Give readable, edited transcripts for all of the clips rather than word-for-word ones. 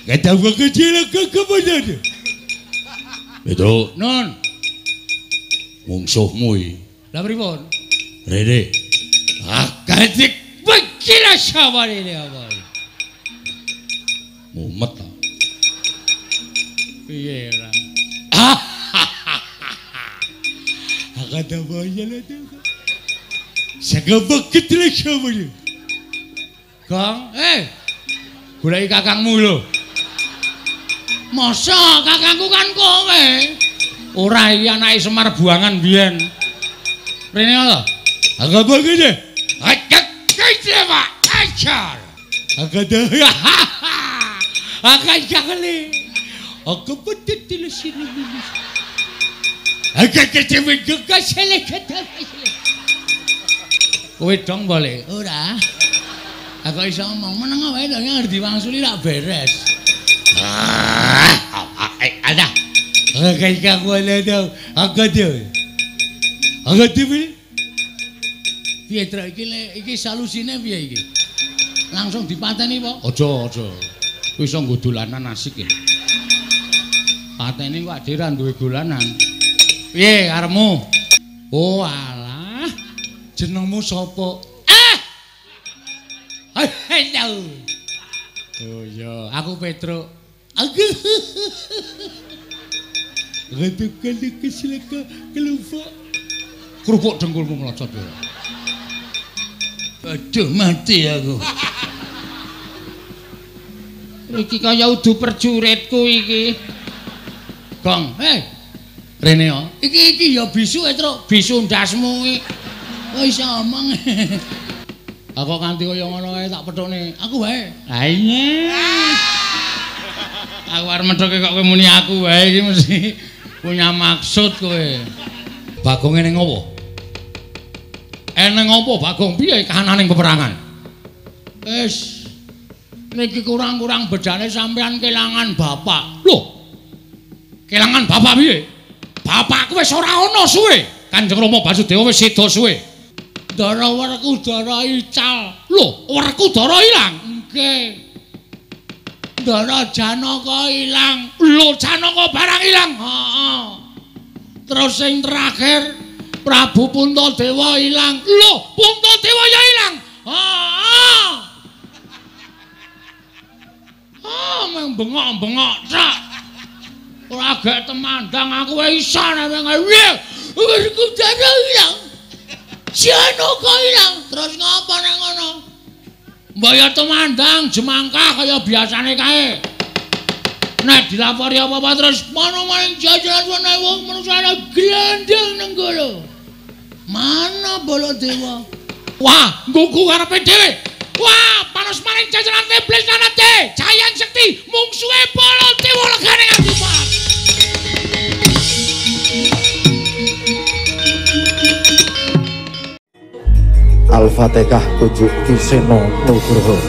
Katawa kecil kebenar. Itu non. Mungsuhmu iki. Lah pripun? Rene. Akadik Bekila sawarene apa? Mumet ta. Piye ora? Katawa ya lah tu. Sagabak kecil sawarene. Gong, goleki kakangmu lho. Masa kakangku kan kowe? Ora iki anake Semar Buangan biyen. Rene to? Agak gede. Ajak kece Pak. Ajar. Agak dah. Agak jakle. Aku betul di sini. Agak kece juga salah kata. Kowe dong boleh. Ora. Aku iso ngomong meneng wae to ngerti wangsuli rak beres. Ada. Agak kamu ada. Agak dia. Agak dia. Piye Trak iki salusine piye iki? Langsung dipateni apa? Aja. Kuwi iso nggo dolanan asik ya. Pateni kok ade ra duwe dolanan. Piye karepmu? Oh alah. Jenengmu sapa? Hello. Oh iya, aku Petro. Aku. Ratukan kesilaka kelupa. Kerupuk dengkulmu melocot ya. Aduh mati aku. Iki kaya udu perjuritku iki. Gong, Rene yo. Iki ya bisu Tru, bisu ndasmu iki. Kok iso omong. Aku kanthi kaya ngono kae tak pethukne. Aku wae. Ha iya. Aku arep methoke kok kowe muni aku wae iki mesti punya maksud kowe. Bagong ning opo? Eneng opo Bagong piye kahananing peperangan? Wis niki kurang-kurang bedane sampean kelangan bapak. Lho. Kelangan bapak piye? Bapakku wis ora ana suwe. Kanjeng Rama Basudewa wis seda suwe. Dara werku dara ical. Lho, werku dara ilang. Nggih. Dara Janaka ilang. Lho, Janaka barang ilang. Heeh. Terus sing terakhir Prabu Puntadewa ilang. Lho, Puntadewa ya ilang. Heeh. Meng bengok-bengok sak. Ora gek temandang aku wae iso nek piye. Werku dara ilang. Janaka ilang. Terus ngapa nek ngono? Mbaya temandang jemangkah kaya biasane kae. Nek dilapori apa-apa terus mana maning jajaran ana wong manusa glendeng nang kono. Mana Baladewa? Wah, nggugu karepe dhewe. Wah, panos maning jajaran iblis nanate. Jayang Sekti mungsuhe Baladewa legane ngadupat. Al-Fatihah tujuh Kiseno Nugroho.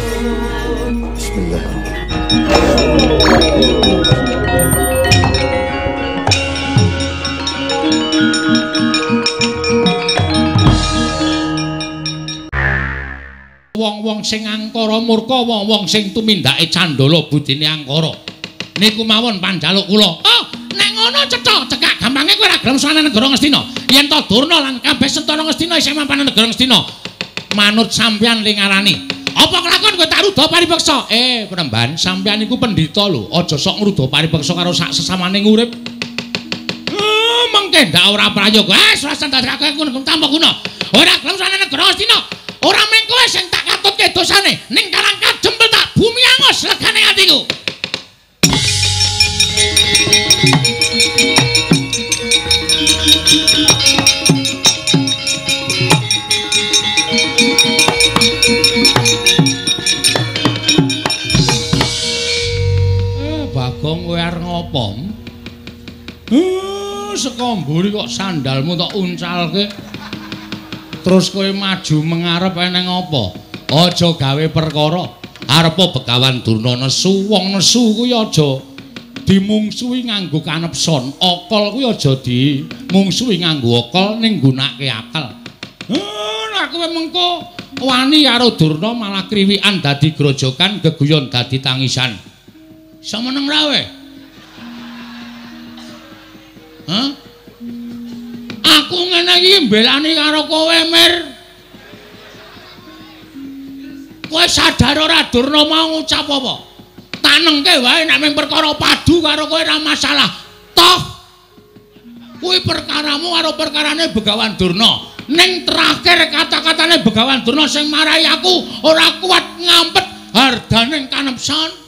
Bismillahirrahmanirrahim. Wong-wong sing angkara murka, wong-wong sing tumindake candala budine angkara. Niku mawon panjaluk kula. Oh, nek ngono cetha cekak gampange kowe ora gelem sowan negara Ngastina. Yen to Durna lan kabeh Sentara Ngastina isih mapan negara Ngastina. Manut sampeyan lingarani. Apa kelakon kowe tak ruda paripeksa? Penemban, sampeyan iku pendhita lho, aja sok ngruda paripeksa karo sak sesamaning urip. Mengke ndak ora prayoga. Ora sandhasake ngono tanpa guna. Ora gelem sowan negara Ngastina. Ora mung kowe sing tak katutke dosane, ning kalangkah jempel tak bumi angus legane atiku. Bagong kowe arep ngopo? Saka mburi kok sandalmu tok uncalke. Terus kowe maju mengarep eneng apa? Aja gawe perkara. Arepa Begawan Durna nesu, wong nesu kuwi aja dimungsuhi nganggo kanepson. Okol kuwi aja dimungsuhi nganggo okol ning nggunakake akal. Nek kowe mengko wani karo Durna malah kriwikan dadi grojokan, geguyon dadi tangisan. Semeneng ra we? Hah? Aku ngene iki mbelani karo kowe, Mir. Kowe sadar ora Durna mau ngucap apa? Tanengke wae nek mung perkara padu karo kowe ora masalah. Toh kuwi perkaramu karo perkarane Begawan Durna. Ning terakhir kata-katane Begawan Durna sing marahi aku ora kuat ngampet hardaning kanepsan.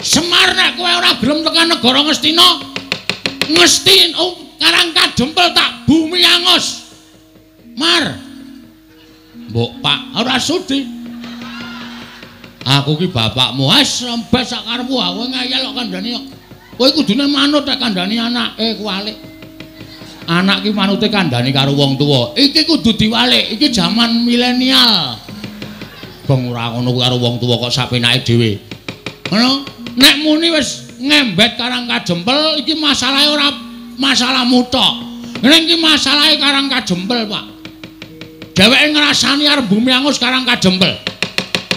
Semar nek kowe ora gelem tekan negara Ngastina, Ngestin Karang Kadempel tak bumi angus. Mar. Mbok Pak, ora sudi. Aku ki bapakmu, wis rembes sak karepmu, kowe ngayal kok kandhani kok. Kowe kudune manut nek kandhani anake kuwalik. Anak ki manute kandhani karo wong tuwa. Iki kudu diwalik, iki jaman milenial. Bang ora ngono karo wong tuwa kok sapenake dhewe. Ngono? Nek muni wis ngembet Karang Kadempel iki masalahe ora masalahmu tok. Ning iki masalahe Karang Kadempel, Pak. Dheweke ngrasani arep bumi angus Karang Kadempel.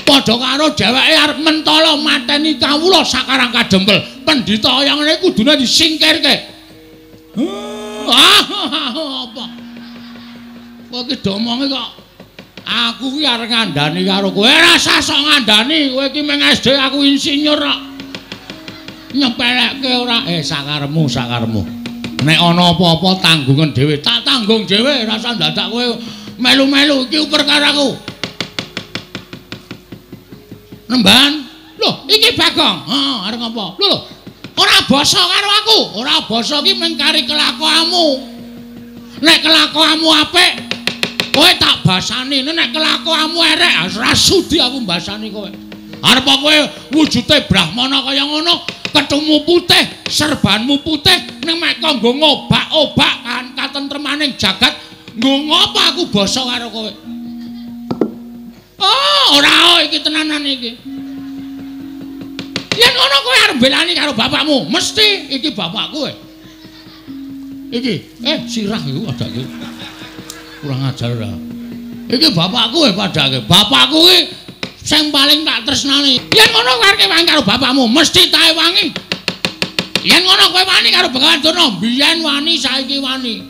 Padha karo dheweke arep mentala mateni kawula sak Karang Kadempel. Pendhita kaya ngene kudune disingkirke. Apa? Kok iki domonge kok aku ki arep ngandani karo kowe. Ora usah sok ngandani, kowe iki meng SD aku insinyur kok. Nyepelekke ora sakaremu. Nek ana apa-apa tanggungan dhewe, tak tanggung dhewe, ora usah dadak kowe melu-melu iki perkaraku. Nemban, lho iki Bagong. Arep apa? Lho, ora basa karo aku. Ora basa iki mung kari kelakuanmu. Nek kelakuanmu apik, kowe tak basani. Nek kelakuanmu elek, ora sudi aku mbasani kowe. Arep kowe wujude Brahmana kaya ngono, ketemu putih, serbanmu putih, ning mek kanggo ngobak-obak kan katentremaning jagat, nggo ngopo aku basa karo kowe? Ora iki tenanan iki. Yen ngono kowe arep belani karo bapakmu, mesti iki bapakku kowe. Iki, sirah iku padake. Kurang ajar ora. Iki bapakku kowe padake. Bapakku iki sing paling tak tresnani. Yen ngono kowe arep wangi karo bapakmu, mesti tae wangi. Yen ngono kowe wani karo Begawan Durna, biyen wani, saiki wani.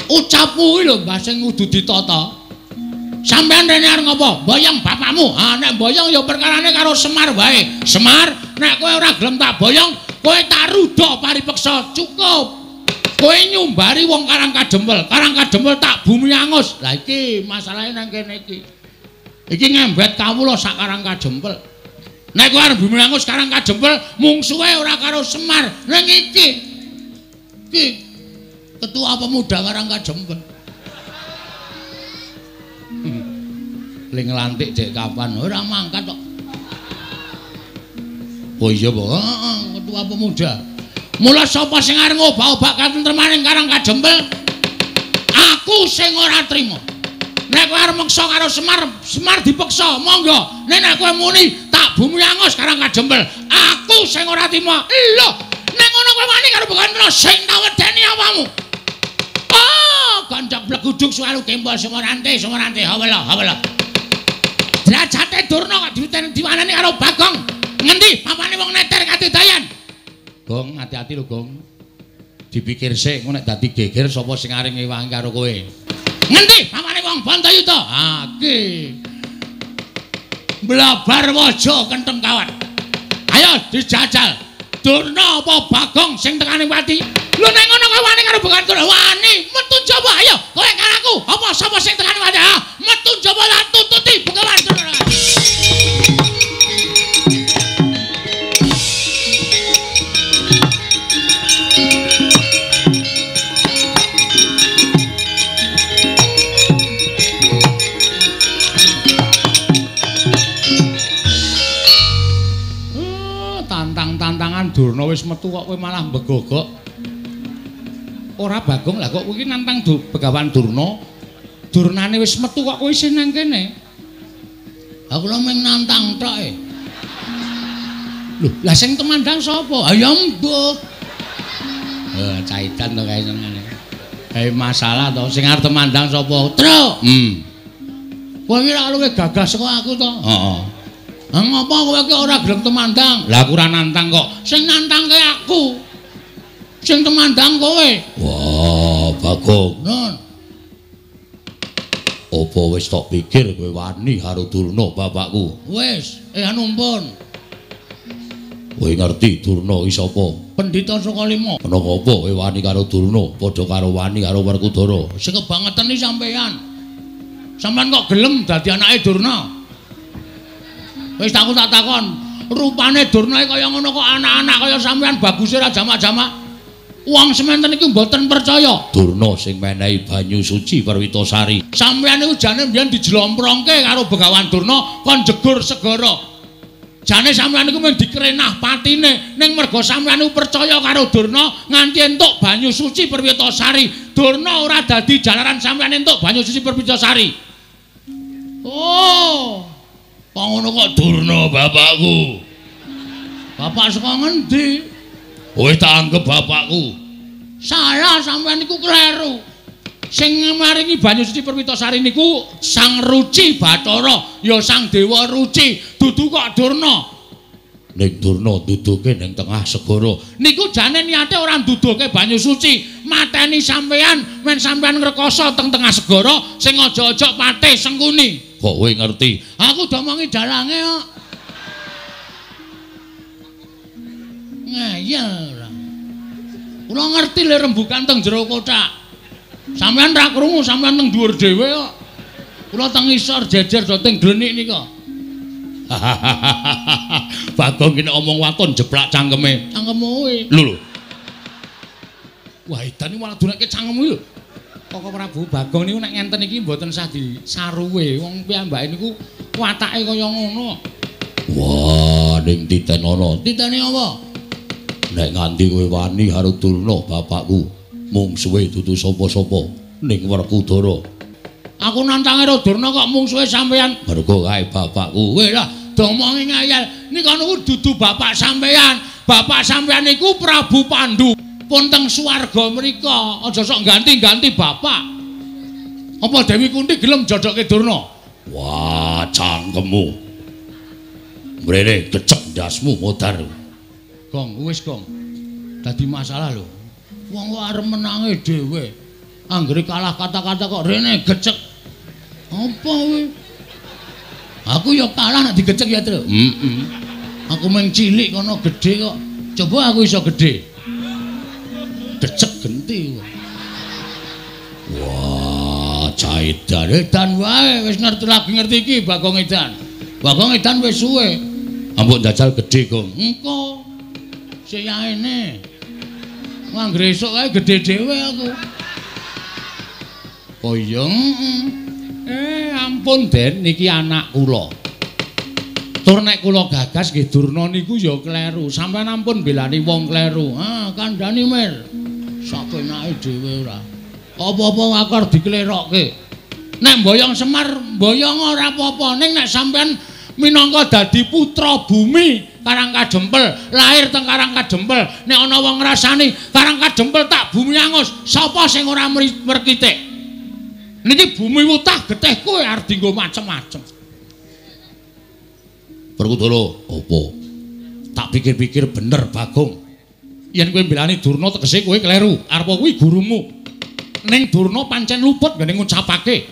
Ucapmu kuwi lho, Mbah sing kudu ditata. Sampeyan rene arep ngopo? Boyong bapakmu. Nek boyong ya perkarane karo Semar wae. Semar, nek kowe ora gelem tak boyong, kowe tak ruda paripeksa. Cukup. Kowe nyumbari wong Karang Kadempel. Karang Kadempel tak bumi angus. Lah iki masalahe nang kene iki. Iki ngembet kawula sak Karang Kadempel. Nek kowe arep bumi angus Karang Kadempel, mungsuhe ora karo Semar. Ning iki ketua pemuda Karang Kadempel. Ling lantik dek kapan ora mangkat kok. Oh iya, Pak. Ketua pemuda. Mula sapa sing arep ngobak-obak katentremaning Karang Kadempel? Aku sing ora trima. Nek kowe arep meksa karo Semar, Semar dipeksa, monggo. Nek kowe muni tak bumi angus Karang Kadempel, aku sing ora trima. Lho, nek ngono kowe wani karo Begawan Durna sing tak wedeni apamu? Gondok bleguduk suwaru kempol Semarante, hawala. Derajate Durna kok diwanani karo Bagong. Ngendi papane wong neter katidayan? Gong, hati-hati lho, Gong. Dipikir sik engko nek dadi geger sapa sing arep ngewangi karo kowe. Ngendi papane wong Bantayuda? Iki. Blabar waja kentheng kawat. Ayo dijajal. Durna apa Bagong sing tekane pati? Lho nek ngono kowe wani karo Begawan Durna, wani metu njaba. Ayo kowe karo aku. Apa sapa sing tekane pati? Metu njaba lan tututi Begawan Durna. Tantang-tantangan Durna wis metu kok kowe malah mbegogok. Ora Bagong lah kok kowe iki nantang Begawan Durna. Durnane wis metu kok kowe isih nang kene. Aku lho mung nantang tok e. Lho, lah sing temandang sapa? Ya mbuh. Caitan to kae senengane. Masalah to sing arep temandang sapa? Truk. Kowe iki ra luwih gagah saka aku to? Heeh. Ngapa kowe ki ora gelem temandang? Lah aku ora nantang kok. Sing nantangke aku. Sing temandang kowe. Wah, Bagong. Nun. Apa wis tok pikir kowe wani karo Durna bapakku? Wis, anumpun. Kowe ngerti Durna iki sapa? Pendhita Sukalima. Ana apa kowe wani karo Durna padha karo wani karo Werkudara? Sing kebangetan iki sampean. Sampeyan kok gelem dadi anake Durna? Wis tak takon, rupane Durna kaya ngono kok anak-anak kaya sampeyan baguse ra jamak-jamak. Wong sementen iki mboten percaya. Durna sing menehi banyu suci Perwitasari. Sampeyan niku jane mbiyen dijlomprongke karo Begawan Durna kon jegur segara. Jane sampeyan niku mung dikrenah patine ning merga sampeyan niku percaya karo Durna nganti entuk banyu suci Perwitasari. Durna ora dadi jalaran sampeyan entuk banyu suci Perwitasari. Oh. Kok ngono kok Durna bapakku. Bapak saka ngendi? Kowe tak anggap bapakku. Salah sampeyan niku kleru. Sing maringi banyu suci Perwitasari niku Sang Ruci Bathara, ya Sang Dewa Ruci, dudu kok Durna. Ning Durna duduke ning tengah segara. Niku jane niate ora nduduke banyu suci, mateni sampeyan men sampeyan ngrekoso teng tengah segara sing aja-aja patih sengkuni. Kok kowe ngerti? Aku domongi dalange kok. Ngeyel ora. Kula ngerti le rembugan teng jero kotak. Sampeyan ra krungu, sampeyan teng dhuwur dhewe kok. Kula teng isor jejer do teng glenik nika. Bagong kene omong waton jeplak cangkeme. Cangkemmu kowe. Lho. Wah, edan iki malah dunake cangkemmu lho. Koko Prabu Bagong niku nek ngenten iki mboten sah disaruwe. Wong piyambake niku watake kaya ngono. Wah, ning titen ana. Titene apa? Nek nganti kowe wani karo Durna bapakku, mungsuhe dudu sapa-sapa ning Werkudara. Aku nantange karo Durna kok mungsuhe sampeyan. Mergo kae bapakku. Weh lah, domongi ngayal. Nika niku dudu bapak sampeyan. Bapak sampeyan niku Prabu Pandu. Pun teng swarga mrika, aja sok ganti-ganti bapak. Apa Dewi Kunti gelem jodoke Durna? Wah, cangkemmu. Mrene kecek ndasmu modar. Gong, wis Gong. Dadi masalah lho. Wong kok arep menange dhewe. Anggere kalah kata-kata kok rene gecek. Apa kowe? Aku ya kalah nek digecek ya, Tru. Aku mung cilik kono gedhe kok. Coba aku iso gedhe. Decek genti. Wah, caidan edan wae wis ngerti lagi ngerti iki Bagong Edan. Bagong Edan wis suwe. Ampun jajal gedhe, Gong. Engko sik yaene. Anggere esuk kae gedhe dhewe aku. Oh iya. Ampun Den, niki anak kula. Tur nek kula gagas nggih Durna niku ya kleru. Sampeyan ampun belani wong kleru. Kandhani Mir. Sapenake dhewe ora. Apa-apa aku arep diklerokke. Nek mboyong Semar, mboyong ora apa-apa. Ning nek sampean minangka dadi putra bumi Karangkadempel, lahir teng Karangkadempel, nek ana wong ngrasani Karangkadempel tak bumi angus, sapa sing ora merkitik? Niki bumi wutah getih kowe arep dienggo macem-macem. Werkudara, apa? Tak pikir-pikir bener Bagong. Yen kowe mbelani Durna tegese kowe kleru. Arep kuwi gurumu. Ning Durna pancen luput ngene ngucapake.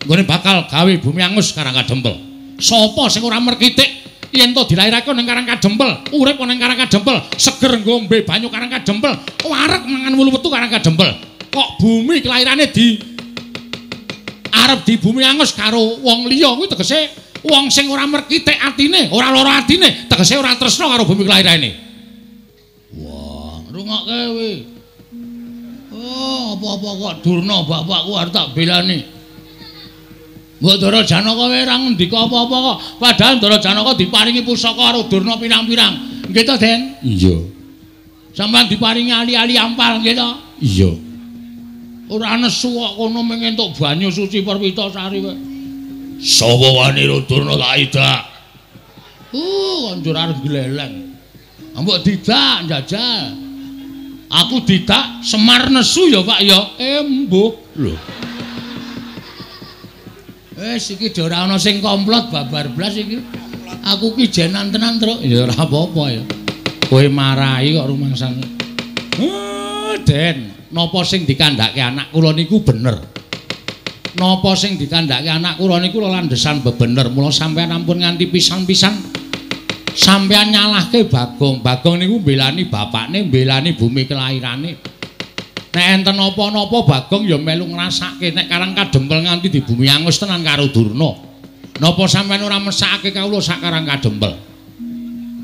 Nggone bakal gawe bumi angus Karangkadempel. Sapa sing ora merkitik yen to dilairake ning Karangkadempel, urip ning Karangkadempel, seger ngombe banyu Karangkadempel, wareg mangan wulu wetu Karangkadempel. Kok bumi kelairane arep di bumi angus karo wong liya kuwi tegese wong sing ora merkitik atine, ora lara atine, tegese ora tresna karo bumi kelairane. Wah, rungokke kowe. Oh, apa-apa kok Durna bapakku arep tak belani. Mbok Ndara Janaka wae ra ngendika apa-apa kok. Padahal Ndara Janaka diparingi pusaka karo Durna pirang-pirang. Nggih to, Den? Iya. Sampeyan diparingi ali-ali ampal nggih to? Iya. Ora nesu kok kono mung entuk banyu suci Perwitasari wae. Sapa wani Durna tak idak? Kanjur arep gleleng. Mbok didak njajal. Aku didak Semar nesu ya, Pak ya. Mbuh. Lho. Wis iki ora ana sing komplot babar blas iki. Aku ki jenan tenan, Truk. Ya ora apa-apa ya. Kowe marahi kok rumangsan. Den, napa sing dikandhake anak kula niku bener. Napa sing dikandhake anak kula niku landesan bebener. Mula sampeyan ampun nganti pisan-pisan sampeyan nyalahke Bagong. Bagong niku mbelani bapakne, mbelani bumi kelahirane. Nek enten napa-napa Bagong ya melu ngrasake nek Karang Kadempel nganti di bumi angus tenan karo Durna. Napa sampeyan ora mesakake kawula sak Karang Kadempel?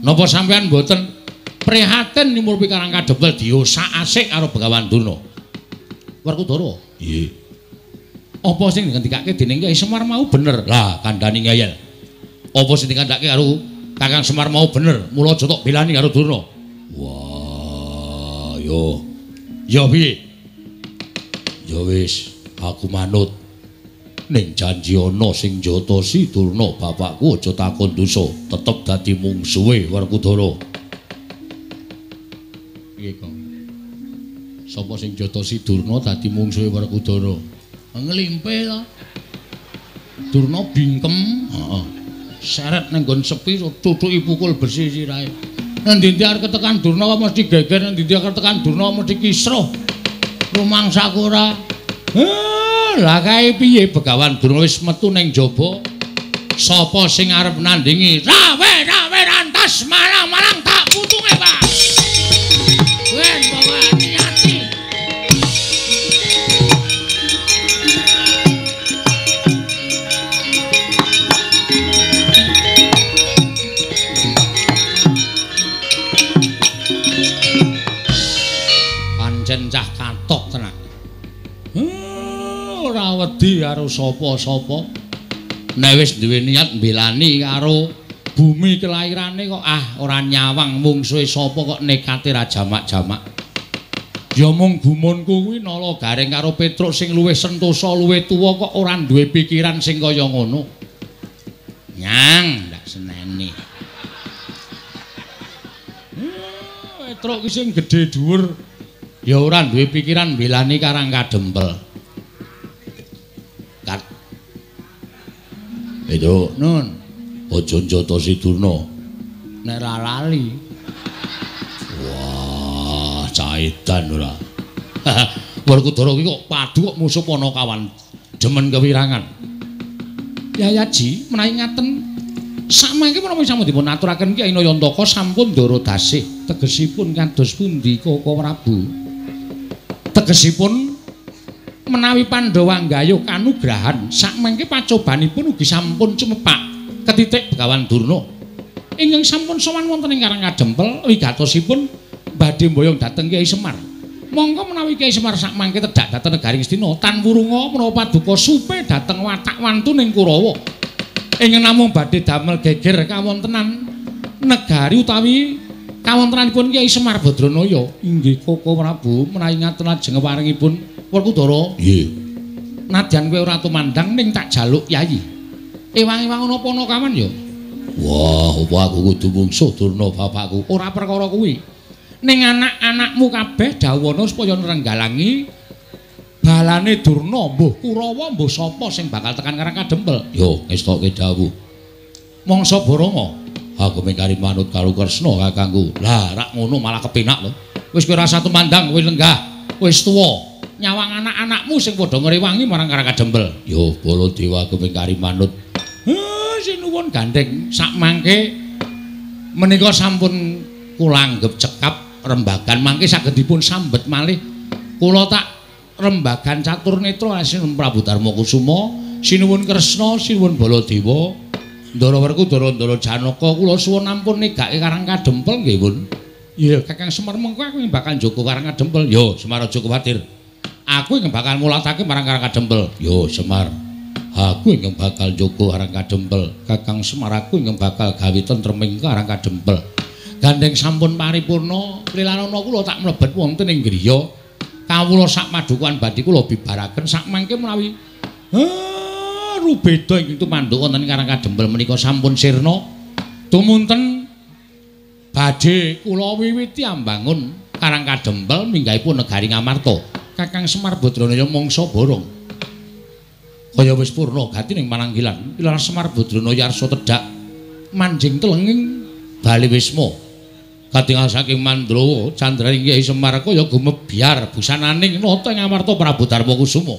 Napa sampeyan mboten prihatin nimurpi Karang Kadempel diosak asik karo Begawan Durna? Werkudara. Nggih. Apa sing dikandhakake dening Kyai Semar mau bener? Lah, kandhani ngeyel. Apa sing dikandhakake karo Kakang Semar mau bener? Mula aja tok belani karo Durna. Wah, yo. Ya piye? Ya wis, aku manut. Ning janji ana sing njotosi Durna bapakku aja takon dosa, tetep dadi mungsuhe Werkudara. Piye kok? Sapa sing jotosi Durna dadi mungsuhe Werkudara? Nglimpe to. Durna bingkem, heeh. Seret nang nggon sepi cucuki pukul besi sirahe. Endi-endi arep ketekan Durna kok mesti geger, endi-endi arep ketekan Durna kok mesti kisruh. Rumangsaku ora. Lah kae piye Begawan Durna wis metu ning jaba? Sapa sing arep nandingi? Rawe rantas malang-malang tak putunge, Pak. Wen bawa hati-hati. Pancen cah katok tenan. Ora wedi karo sapa-sapa. Nek wis duwe niat mbelani karo bumi kelahirane kok ora nyawang mungsuhe sapa kok nekate ra jamak-jamak. Ya mung gumunku kuwi nala garing karo Petruk sing luwih sentosa luwih tuwa kok ora duwe pikiran sing kaya ngono. Nyang, ndak seneni. Petruk ki sing gedhe dhuwur ya ora duwe pikiran mbelani Karang Kadempel. Itu, Nun, aja njotosi Durna. nek ra lali. Wah, caitan ora. Werkudara iki kok padu kok musuh Panakawan demen kewirangan. Yayaji menawi ngaten samangke menawi sampun dipun aturaken Kyai Nayantaka sampun ndara dasih tegesipun kados pundi Koko Prabu. Tegesipun menawi Pandhawa nggayuh kanugrahan sakmangke pacobanipun ugi sampun cumepak ketitik Begawan Durna ingkang sampun sowan wonten ing Karang Kadempel wigatosipun badhe mboyong dhateng Kyai Semar. Monggo menawi Kyai Semar sakmangke tedhak dhateng negari Ngastina tan wurunga menawa paduka supe dhateng watak wantu ning Kurawa ingkang namung badhe damel geger kawontenan negari utawi kawontenanipun Kyai Semar Badranaya. Inggih Koko Prabu menawi ngaten lajeng paringipun Werkudara. Nggih. Nadyan kowe ora tumandang ning tak jaluk Yayi. Ewang-ewang ana Panakawan ya. Wah, apa aku kudu mungsuh Durna bapakku? Ora perkara kuwi. Ning anak-anakmu kabeh dawana supaya nrenggalangi balane Durna, mbuh Kurawa, mbuh sapa sing bakal tekan Karang Kadempel. Yo, ngestoke dawuh. Mangsa Baranga. Aku mengkari manut karo Kresna kakangku. Lah, rak ngono malah kepenak lho. Wis kowe rasa tumandang, kowe lenggah. Wis tuwa. Nyawang anak-anakmu sing padha ngrewangi marang Karang Kadempel. Yo, Baladewa aku mengkari manut. Sinuwun gandeng sakmangke menika sampun kula anggep cekap rembagan mangke saged dipun sambet malih. Kula tak rembagan catur netra Sinuwun Prabu Darmakusuma, Sinuwun Kresna, Sinuwun Baladewa, Ndara Werkudara, Ndara Janaka kula suwun ampun negake Karang Kadempel nggih, Pun. Iya, Kakang Semar mengko aku yang bakal njogo Karang Kadempel. Yo, Semar aja kuwatir. Aku yang bakal mulatake marang Karang Kadempel. Yo, Semar. Aku yang bakal njogo Karang Kadempel. Kakang Semar aku yang bakal gawe tentreming Karang Kadempel. Gandeng sampun paripurna, prilanana kula tak mlebet wonten ing griya. Kawula sak padukuhan badhe kula bibaraken sak mangke menawi rubeda ing tumanduk wonten Karang Kadempel menika sampun sirna. Tumunten badhe kula wiwiti ambangun Karang Kadempel minggahipun negari Ngamarta. Kakang Semar Badranaya mangsa borong. Kaya wis purna gati ning pananggilan. Pilar Semar Badranaya arsa tedhak manjing telenging Bali Wisma katingal saking Mandrawa candraning Kyai Semar kaya gumebyar busananing nata ing amarta Prabu Darma Kusuma.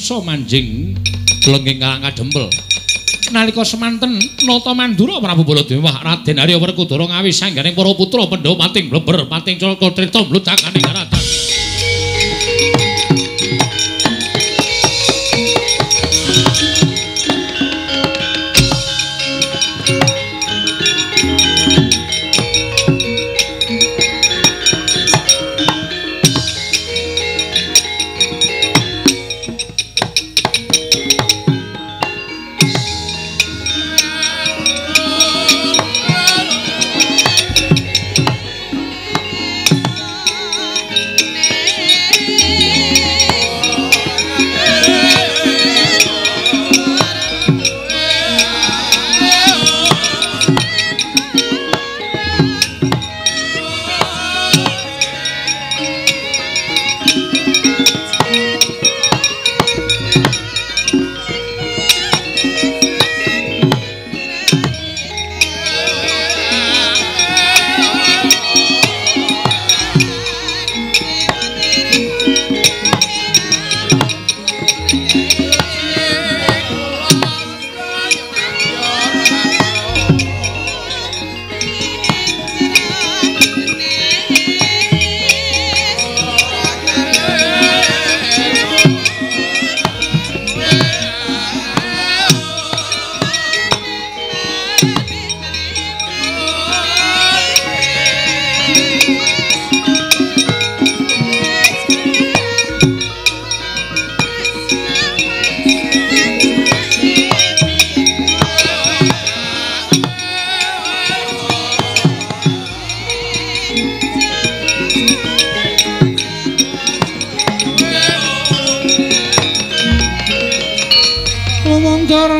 Manjing telenging kadempel nalika semanten nata Mandura Prabu Baladéwa Raden Arya Werkudara ngawis sangganing para putra Pandhawa pating bleber pating Caka Trita mludakaning ratan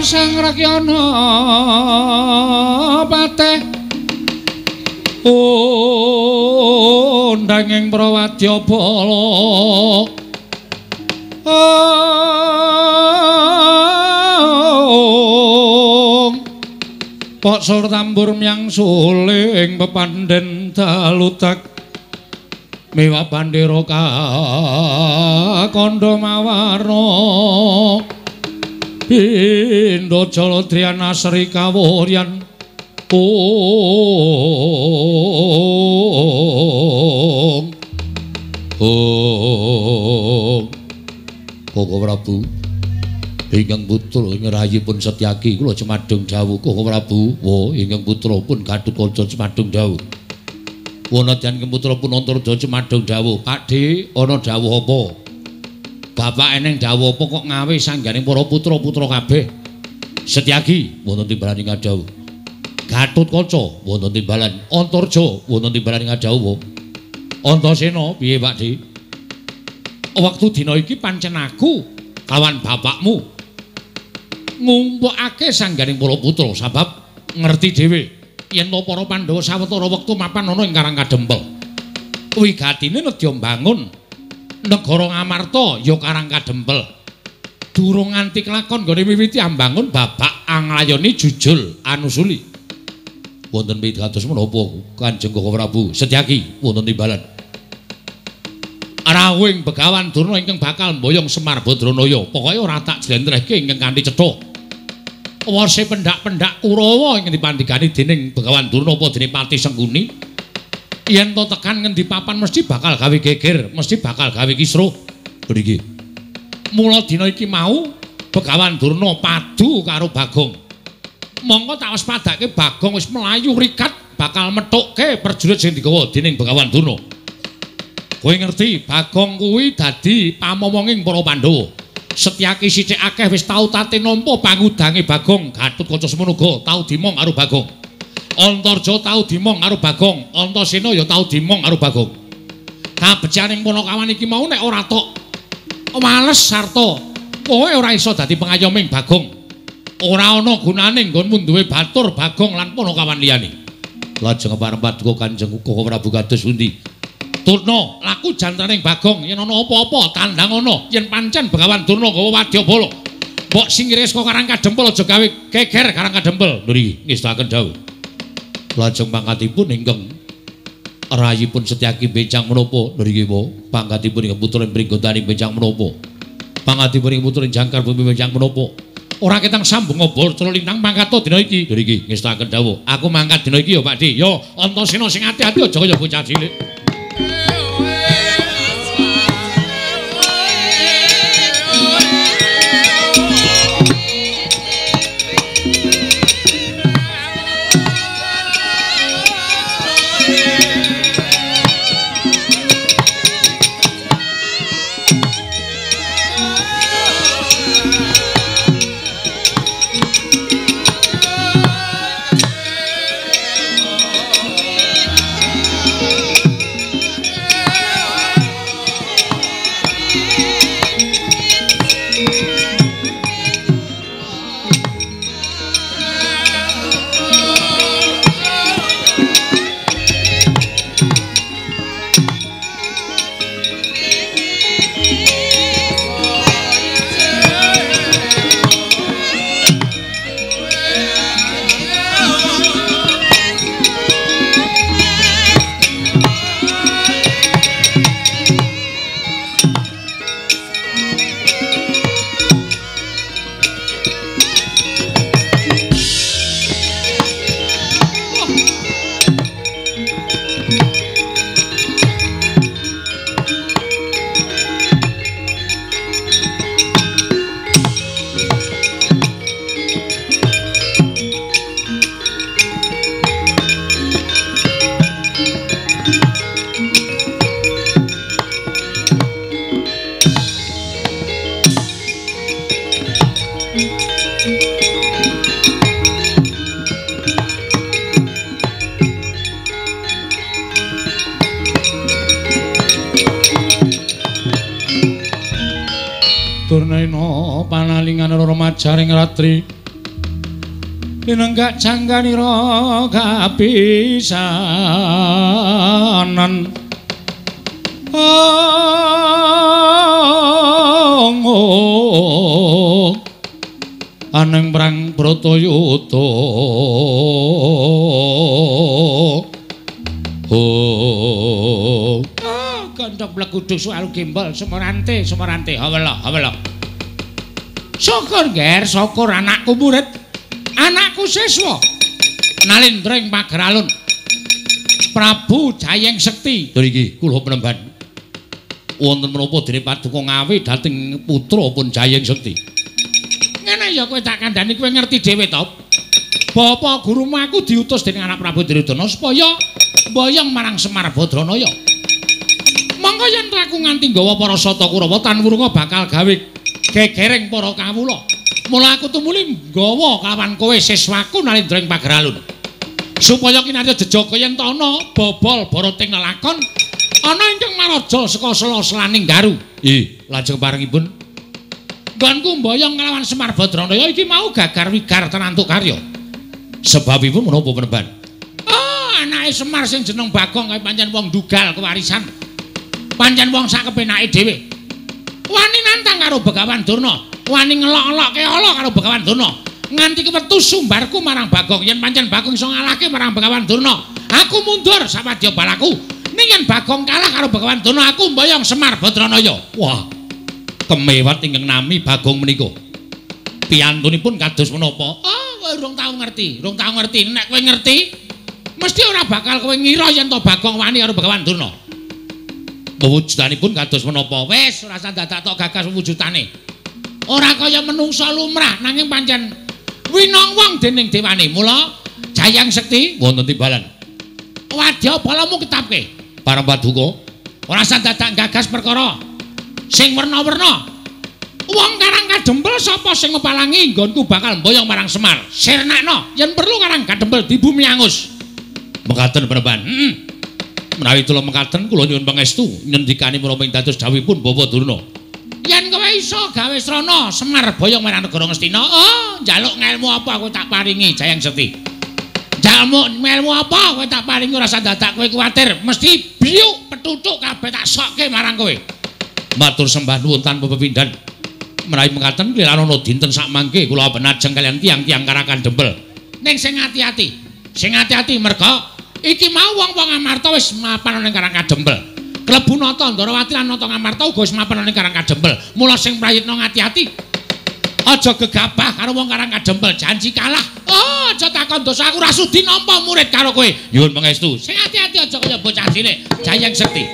Sang Rakyana Patih undanging Prawadyabala Pok sur tambur miyang suling pepandhen dalutak miwa bandera kandha mawarna Pindha Jala Driyana Sri Kawuryan Koko Prabu ingkang putra ngrayipun Setyaki kula Cemadung dawuh Koko Prabu ingkang putra pun Gatotkaca Cemadung dawuh Wanadyan putra pun Antarja Cemadung dawuh Pakde ana dawuh apa Bapak eneng dawuh apa kok ngawe sangganing para putra-putra kabeh. Setyaki wonten timbalan ing dawuh. Gatotkaca wonten timbalan, Antarja wonten timbalan ing dawuh. Antasena piye Pakde? Wektu dina iki pancen aku kawan bapakmu ngumpulake sangganing para putra sabab ngerti dhewe yen para Pandhawa sawetara wektu mapan ana ing Karang Kadempel. wigatine nedya mbangun negara Ngamarta ya Karang Kadempel. Durung nganti kelakon nggone miwiti ambangun babak anglayoni jujul anusuli. Wonten pitados menapa Kanjeng Koko Prabu Setyaki wonten timbalan. Rawuhing Begawan Durna ingkang bakal mboyong Semar Badranaya pokoke ora tak jlentrehke ingkang kanthi cetha. Wase pendak-pendak Kurawa ingkang dipandhigani dening Begawan Durna apa dening Pati Sengkuni. Yen to tekan ngendi papan mesti bakal gawe geger, mesti bakal gawe kisruh. Mriki. Mula dina iki mau Begawan Durna padu karo Bagong. Monggo tak wis padake Bagong wis melayu rikat bakal methukke prajurit sing digawa dening Begawan Durna. Kowe ngerti Bagong kuwi dadi pamomonging para Pandhawa. Setyaki sithik akeh wis tau tate nampa pangudange Bagong, Gatotkaca semono tau dimong karo Bagong. Antarja tau dimong karo Bagong, Antasena ya tau dimong karo Bagong. Kabecianing Punakawan iki mau nek ora tok males sarta kowe ora iso dadi pengayoming Bagong. Ora ana gunane nggonmu duwe batur Bagong lan Punakawan liyane. Lajeng parempat Kanjeng Koko Prabu kados pundi? Durna laku jantraning Bagong yen ana apa-apa tandang ana yen pancen Begawan Durna gawa wadyabala. Mbok singkire saka Karang Kadempel aja gawe geger Karang Kadempel. Nggih, ngestaken dawuh. Lajeng pangkatipun ingkang rayipun Setyaki bencang menapa nggih po pangkatipun ingkang putra Pringgondani bencang menapa pangkatipun ingkang putra Jangkar Bumi bencang menapa ora ketang sambung ngobor cara lintang mangkat dina iki nggih ngestaken dawuh aku mangkat dina iki ya Pakde ya Antasena sing ati-ati aja kaya bocah cilik. Durnaena panalingan remajaring ratri pinenggak jangganira kapisanan aneng perang Bratayuda Gandheng blekuduk soal gimbal Semarante hawala syukur ger syukur anakku murid anakku siswa Nalindring Pageralun Prabu Jayeng Sekti nggih kula penemban wonten menapa dene Paduka Ngawi dhateng putra pun Jayeng Sekti ngene ya kowe tak kandhani kowe ngerti dhewe to Bapak gurumu aku diutus dening anak Prabu Duryudana supaya mboyong marang Semar Badranaya. Mangka yen aku nganti nggawa para Sata Kurawa tan wurunga bakal gawe gegering para kawula. Mula aku tumuli nggawa kawan kowe siswaku Nalindring Pageralun. Supaya kinarya jejaka yen ta ana bobol boroting lelakon ana ingkang maraja saka sela-selaning garu. Lajeng parengipun nggonku mboyong nglawan Semar Badranaya iki mau gagar wigar tenantuk karya. Sebabipun menapa penemban? Oh, anak anake Semar sing jeneng Bagong kae pancen wong dugal kewarisan. Pancen wong sak kepenake dhewe. Wani nantang karo Begawan Durna, wani ngelok-ngelokke ala karo Begawan Durna. Nganti kewetu sumbarku marang Bagong, yen pancen Bagong iso ngalahke marang Begawan Durna, aku mundur sapadya balaku. Ning yen Bagong kalah karo Begawan Durna, aku mboyong Semar Badranaya. Wah, kemewat ingkang nami Bagong menika. Piyantunipun kados menapa? Oh, kowe urung tau ngerti. Nek kowe ngerti, mesti ora bakal kowe ngira yen to Bagong wani karo Begawan Durna. Wujudanipun kados menapa? Wis ora usah dadak tok gagas wujudane. Ora kaya menungsa lumrah nanging pancen winong wong dening dewane. Mula Jayang Sekti wonten timbalan. Wadya balamu ketapke. Para paduka, ora usah dadak gagas perkara sing werna-werna. Wong Karang Kadempel sapa sing ngepalangi nggonku bakal mboyong marang Semar. Sirnakno yen perlu Karang Kadempel di bumi angus. Mekaten peneban. Menawi kula mekaten kula nyuwun pangestu nyendikani menapa ing dados dawuhipun Bawa Durna. Yen kowe iso gawe srana Semar boyong marang negara Ngastina, oh, njaluk ngelmu apa kowe tak paringi Jayang Sekti. Njaluk ngelmu apa kowe tak paringi ora usah dadak kowe kuwatir, mesti biuk petutuk kabeh tak sokke marang kowe. Matur sembah nuwun tanpa pepindhan. Menawi mekaten kelirana dinten sak mangke kula benajeng kalian tiang-tiang Karang Kadempel. Ning sing ati-ati. Merga iki mau wong-wong Amarta wis mapan ning Karang Kadempel. Klebu Nata Ndarawati lan Nata Ngamarta uga wis mapan ning Karang Kadempel. Mula sing prayitna ngati-ati. Aja gegabah karo wong Karang Kadempel, janji kalah. Oh, aja takon dosa aku ora sudi nampa murid karo kowe. Nyuwun pangestu. Sing ati-ati aja kaya bocah cilik. Jayang Sekti.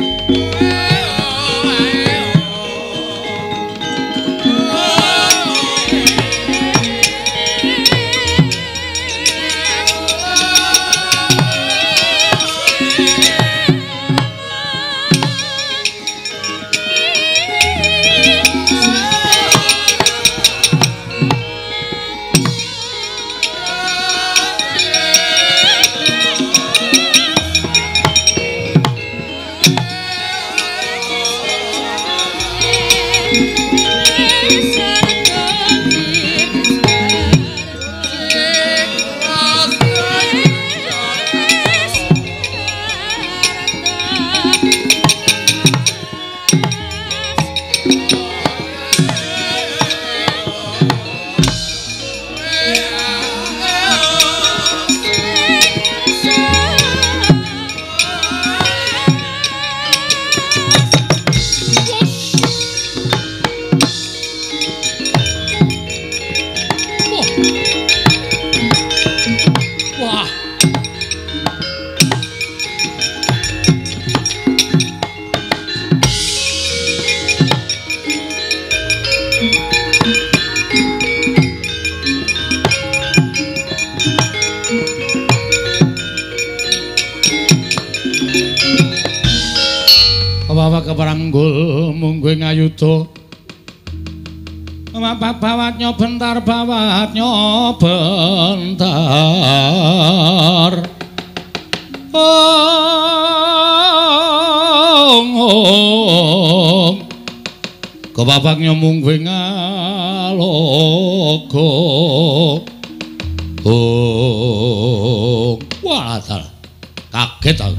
Keparanggul mungguh ngayuda bawatnya bentar kebabaknya mungguh ngalogo walah kaget aku.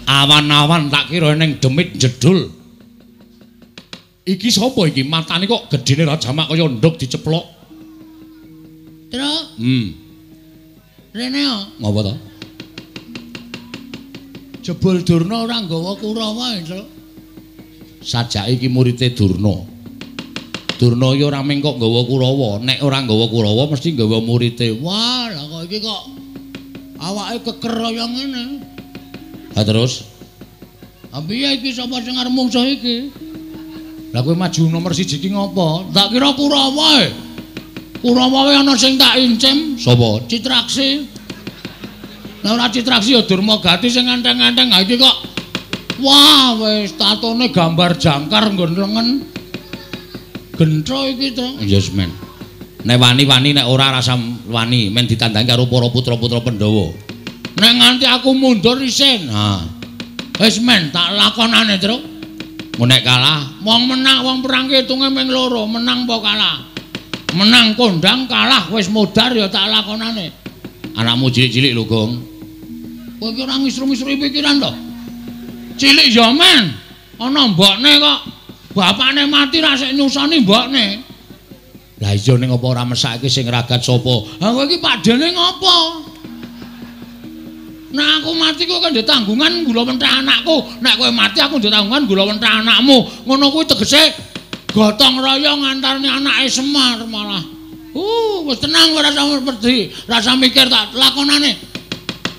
Awan-awan tak kira ning demit jedul. Iki sapa iki? Matane kok gedene rajamak kaya nduk diceplok. Tru? Rene yo. Ngapa to? Jebul Durna ora nggawa Kurawa, Tru. Sajake iki murite Durna. Durna ya ora mung kok nggawa Kurawa, nek ora nggawa Kurawa mesti nggawa murite. Wah, lah kok iki kok awake keker kaya ngene. Ha terus? Piye iki sapa sing arep mungsuh iki? Lah kowe maju nomor 1 iki ngopo? Tak kira Kurawa. Kurawa wae ana sing tak incim. Sapa? Citraksi. Lah ora Citraksi ya Durmagati sing nganteng-nganteng. Ha iki kok wah wis tatone gambar jangkar nggon lengen. Gentro iki to. Yes men. Nek wani-wani nek ora rasa wani men ditandangi karo para putra-putra Pandhawa. Nek nganti aku mundur isin. Ha. Wis men tak lakonane, Tru. Nek kalah, wong menang wong perang hitunge mung loro, menang apa kalah. Menang kondang, kalah wis modar ya tak lakonane. Anakmu cilik-cilik lho, Gong. Kowe iki ora ngisru-ngisrui pikiran to. Cilik ya men. Ana mbokne kok. Bapakne mati ra sik nyusoni mbokne. Lah iya ning apa ora mesake sing ragat sapa? Ha kowe iki padene ngopo? Nek aku mati kok ndek tanggungan gula wentheh anakku. Nek kowe mati aku ndek tanggungan gula wentheh anakmu. Ngono kuwi tegese gotong royong antarane anake Semar malah. Wis tenang ora usah wedi, ora usah mikir tak lakonane.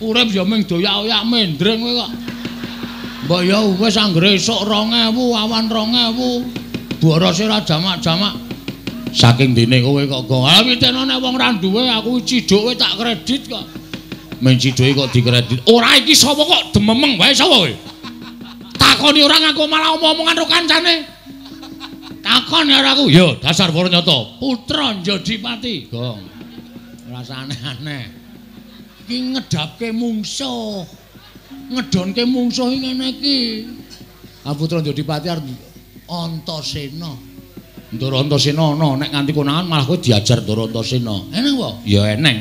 Urip ya mung doyak-oyak mendring kowe kok. Mbok ya wis anggere esuk 2000, awan 2000. Borose ora jamak-jamak. Saking dene kowe kok go. Lah piteno nek wong ra duwe aku cidhuke tak kredit kok. Men cidhuke kok dikredit. Ora iki sapa kok dememeng wae sapa kowe? Takoni ora ngaku malah omong-omongan karo kancane. Takon ya aku. Yo, dasar Waranyata, putra Njodipati, Gong. Rasane aneh. Iki ngedapke mungsuh. Ngedonke mungsuh iki ngene iki. Putra Njodipati arep Antasena. Ndara Antasena ana nek nganti konangan malah kowe diajar Ndara Antasena. Eneng apa? Ya eneng.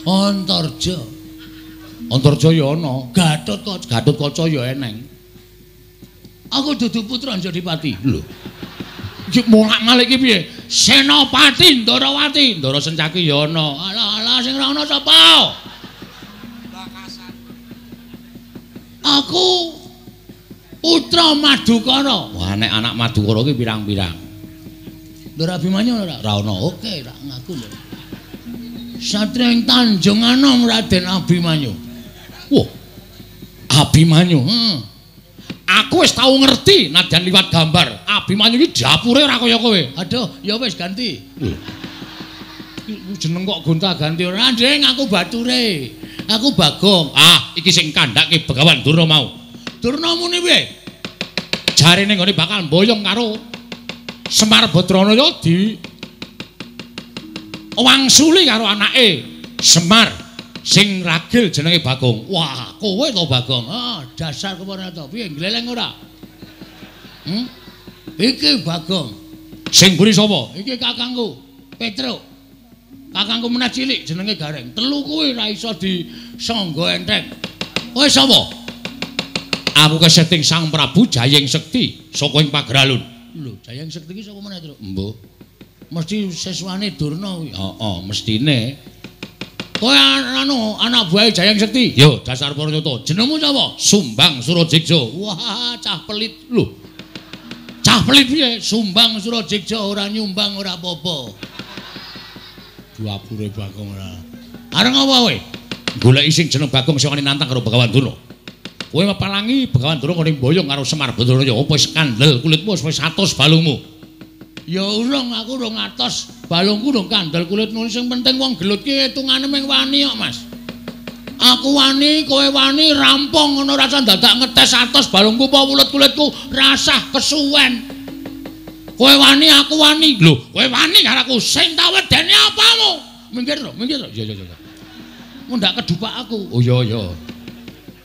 Antarja. Antarja ya ana. Gatotkaca ya eneng. Aku dudu putra Njodipati. Lho. Iki molak-malik iki piye? Senopati Ndarawati, Ndara Sencaki ya ana. Alah sing ora ana sapa? Aku putra Madukara. Wah nek anak Madukara iki pirang-pirang. Ndara Abimanyu ora ana. Oke, tak ngaku lho. Satria ing Tanjung Anom Raden Abimanyu. Wah. Abimanyu. Aku wis tau ngerti nadyan liwat gambar. Abimanyu iki dapure ora kaya kowe. Aduh, ya wis ganti. Jeneng kok gonta-ganti ora, Ndeng, aku bature. Aku Bagong. Iki sing kandhake Begawan Durna mau. Durna muni piye? Jarene nggone bakal mboyong karo Semar Badranaya di wangsuli karo anake Semar sing ragil jenenge Bagong. Wah, kowe to Bagong. Dasar kewarata. Piye gleleng ora? Iki Bagong. Sing mburi sapa? Iki kakangku, Petruk. Kakangku meneh cilik jenenge Gareng. Telu kuwi ra iso disangga enteng. Kowe sapa? Aku keseting Sang Prabu Jayeng Sekti saka ing Pagralun. Lho, Jayeng Sekti iki sapa meneh, Truk? Mbah. Mesti seswane Durna kuwi. Heeh, mestine. Kowe anak buahe Jayeng Sekti. Yo, dasar Waranyata. Jenengmu sapa? Sumbang Surajigja. Wah, cah pelit lho. Cah pelit piye? Sumbang Surajigja ora nyumbang ora apa-apa. Duapure Bagong ora. Areng apa kowe? Goleki sing jeneng Bagong sing nantang karo Begawan Durna. Kowe mepalangi Begawan Durna ngene mboyong karo Semar Badranaya. Apa wis kandel kulitmu wis 100 balungmu? Ya urung, aku urung atos. Balungku urung kandel kulitmu. Sing penting wong gelut ki hitungane mung wani kok, Mas. Aku wani, kowe wani, rampung ngono rasa dadak ngetes 100 balungku apa kulit-kulitku rasah kesuwen. Kowe wani, aku wani. Lho, kowe wani karo aku. Sing tak wedeni apamu? Minggir to, minggir to. Ya. Mundak kedupak aku. Oh iya.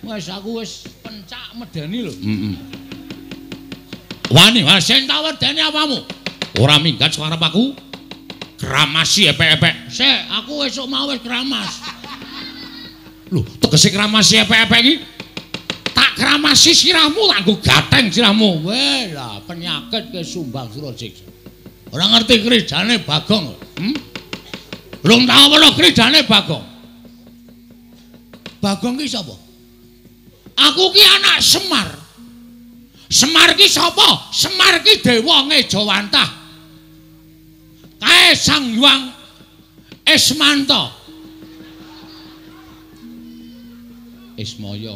Wes aku wis pencak medeni lho. Wani, sing tak wedeni apamu? Ora minggat suara aku. Kramasi epek-epek. Sik, aku esuk mau wis kramas. Lho, tegese kramasi epek-epek iki tak kramasi sirahmu, tak nggo gateng sirahmu. Weh lah, penyakit ke Sumbang Surajigja. Ora ngerti kridane Bagong. Rung tau apa kridane Bagong. Bagong ki sapa? Aku ki anak Semar. Semar ki sapa? Semar ki dewa Ngejawantah. Kae Sang Hyang Ismanta. Ismaya,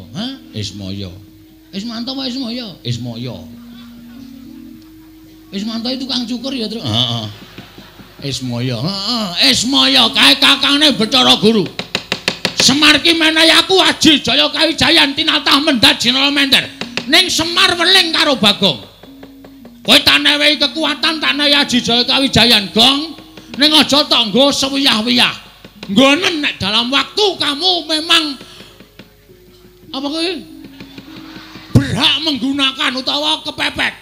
Ismaya. Ismanta apa Ismaya? Ismaya. Ismanta itu tukang cukur ya, Truk? Heeh. Ismaya. Heeh, Ismaya kae kakangne Bathara Guru. Semar ki menehi aku Aji Jaya Kawijayan tinatah mendhat Jinala Menter. Ning Semar weling karo Bagong. Kowe tak newehi kekuatan tak nehi Aji Jaya Kawijayan, Gong. Ning aja tok nggo sewiyah-wiyah. Nggonen nek dalam waktu kamu memang apa kowe berhak menggunakan utawa kepepet.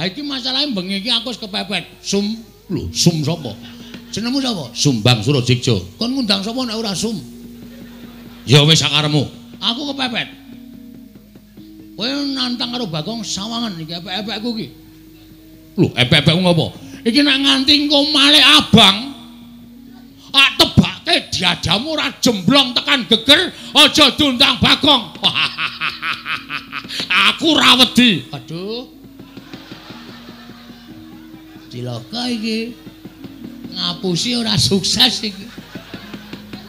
Ha iki masalahe bengi iki aku wis kepepet. Sum lho, sum sapa? Jenengmu sapa? Sumbang Surajigja. Kon ngundang sapa nek ora sum? Ya wis sakaremu. Aku kepepet. Kowe nantang karo Bagong sawangan iki epek-epekku iki. Lho, epek-epekku ngopo? Iki nek nganti engko malih abang, ak tebake diadamu ora jemblong tekan geger, aja diundang Bagong. Aku ra wedi. Aduh. Cilaka iki. Ngapusi ora sukses iki.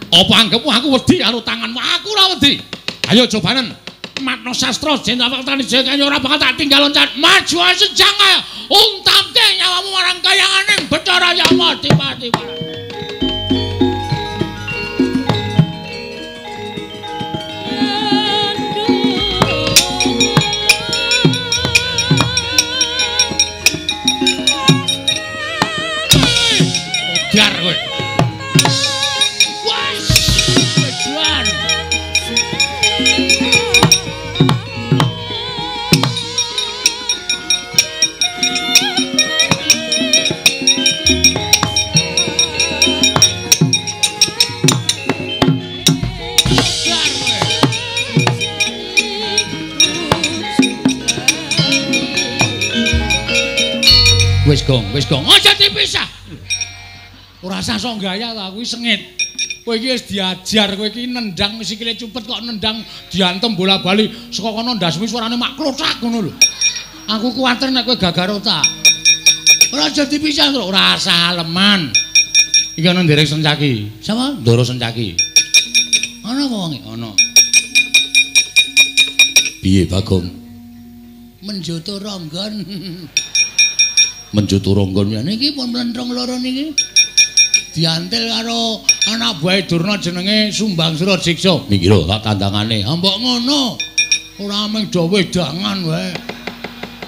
Apa anggapmu aku wedi karo tanganmu? Aku ora wedi. Ayo cobanen. Matno Sastra Jenderal Tanijaya kaya ora bakal tak tinggal loncat. Maju sejang ae. Untamke nyawamu marang kayanganing Bathara Yama tiba-tiba. Biar kowe. Wes, wedan. Wis gong, aja dipisah. Ora usah sok gaya ta, kuwi sengit. Kowe iki wis diajar, kowe iki nendang sikile cupet kok nendang diantem bola-bali saka kono ndasmi suarane mak klothak ngono lho. Aku kuwatir nek kowe gagar otak. Ora aja dipisah kok, ora usah aleman. Iki ana nderek Sencaki. Sapa? Ndoro Sencaki. Ana apa wonge? Ana. Piye Bagong? Menjoto ronggon. Menjoto ronggon niki pun mlentrong loro niki. Diantil karo anak buah Durna jenenge Sumbang Sura Jiksa. Niki lho tak tandangane. Mbok ngono. Ora mung do wedangan wae.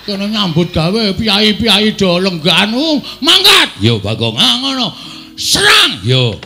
Kene nyambut gawe piyai-piyai do lenggan. Mangkat. Yo Bagong. Ah ngono. Serang. Yo.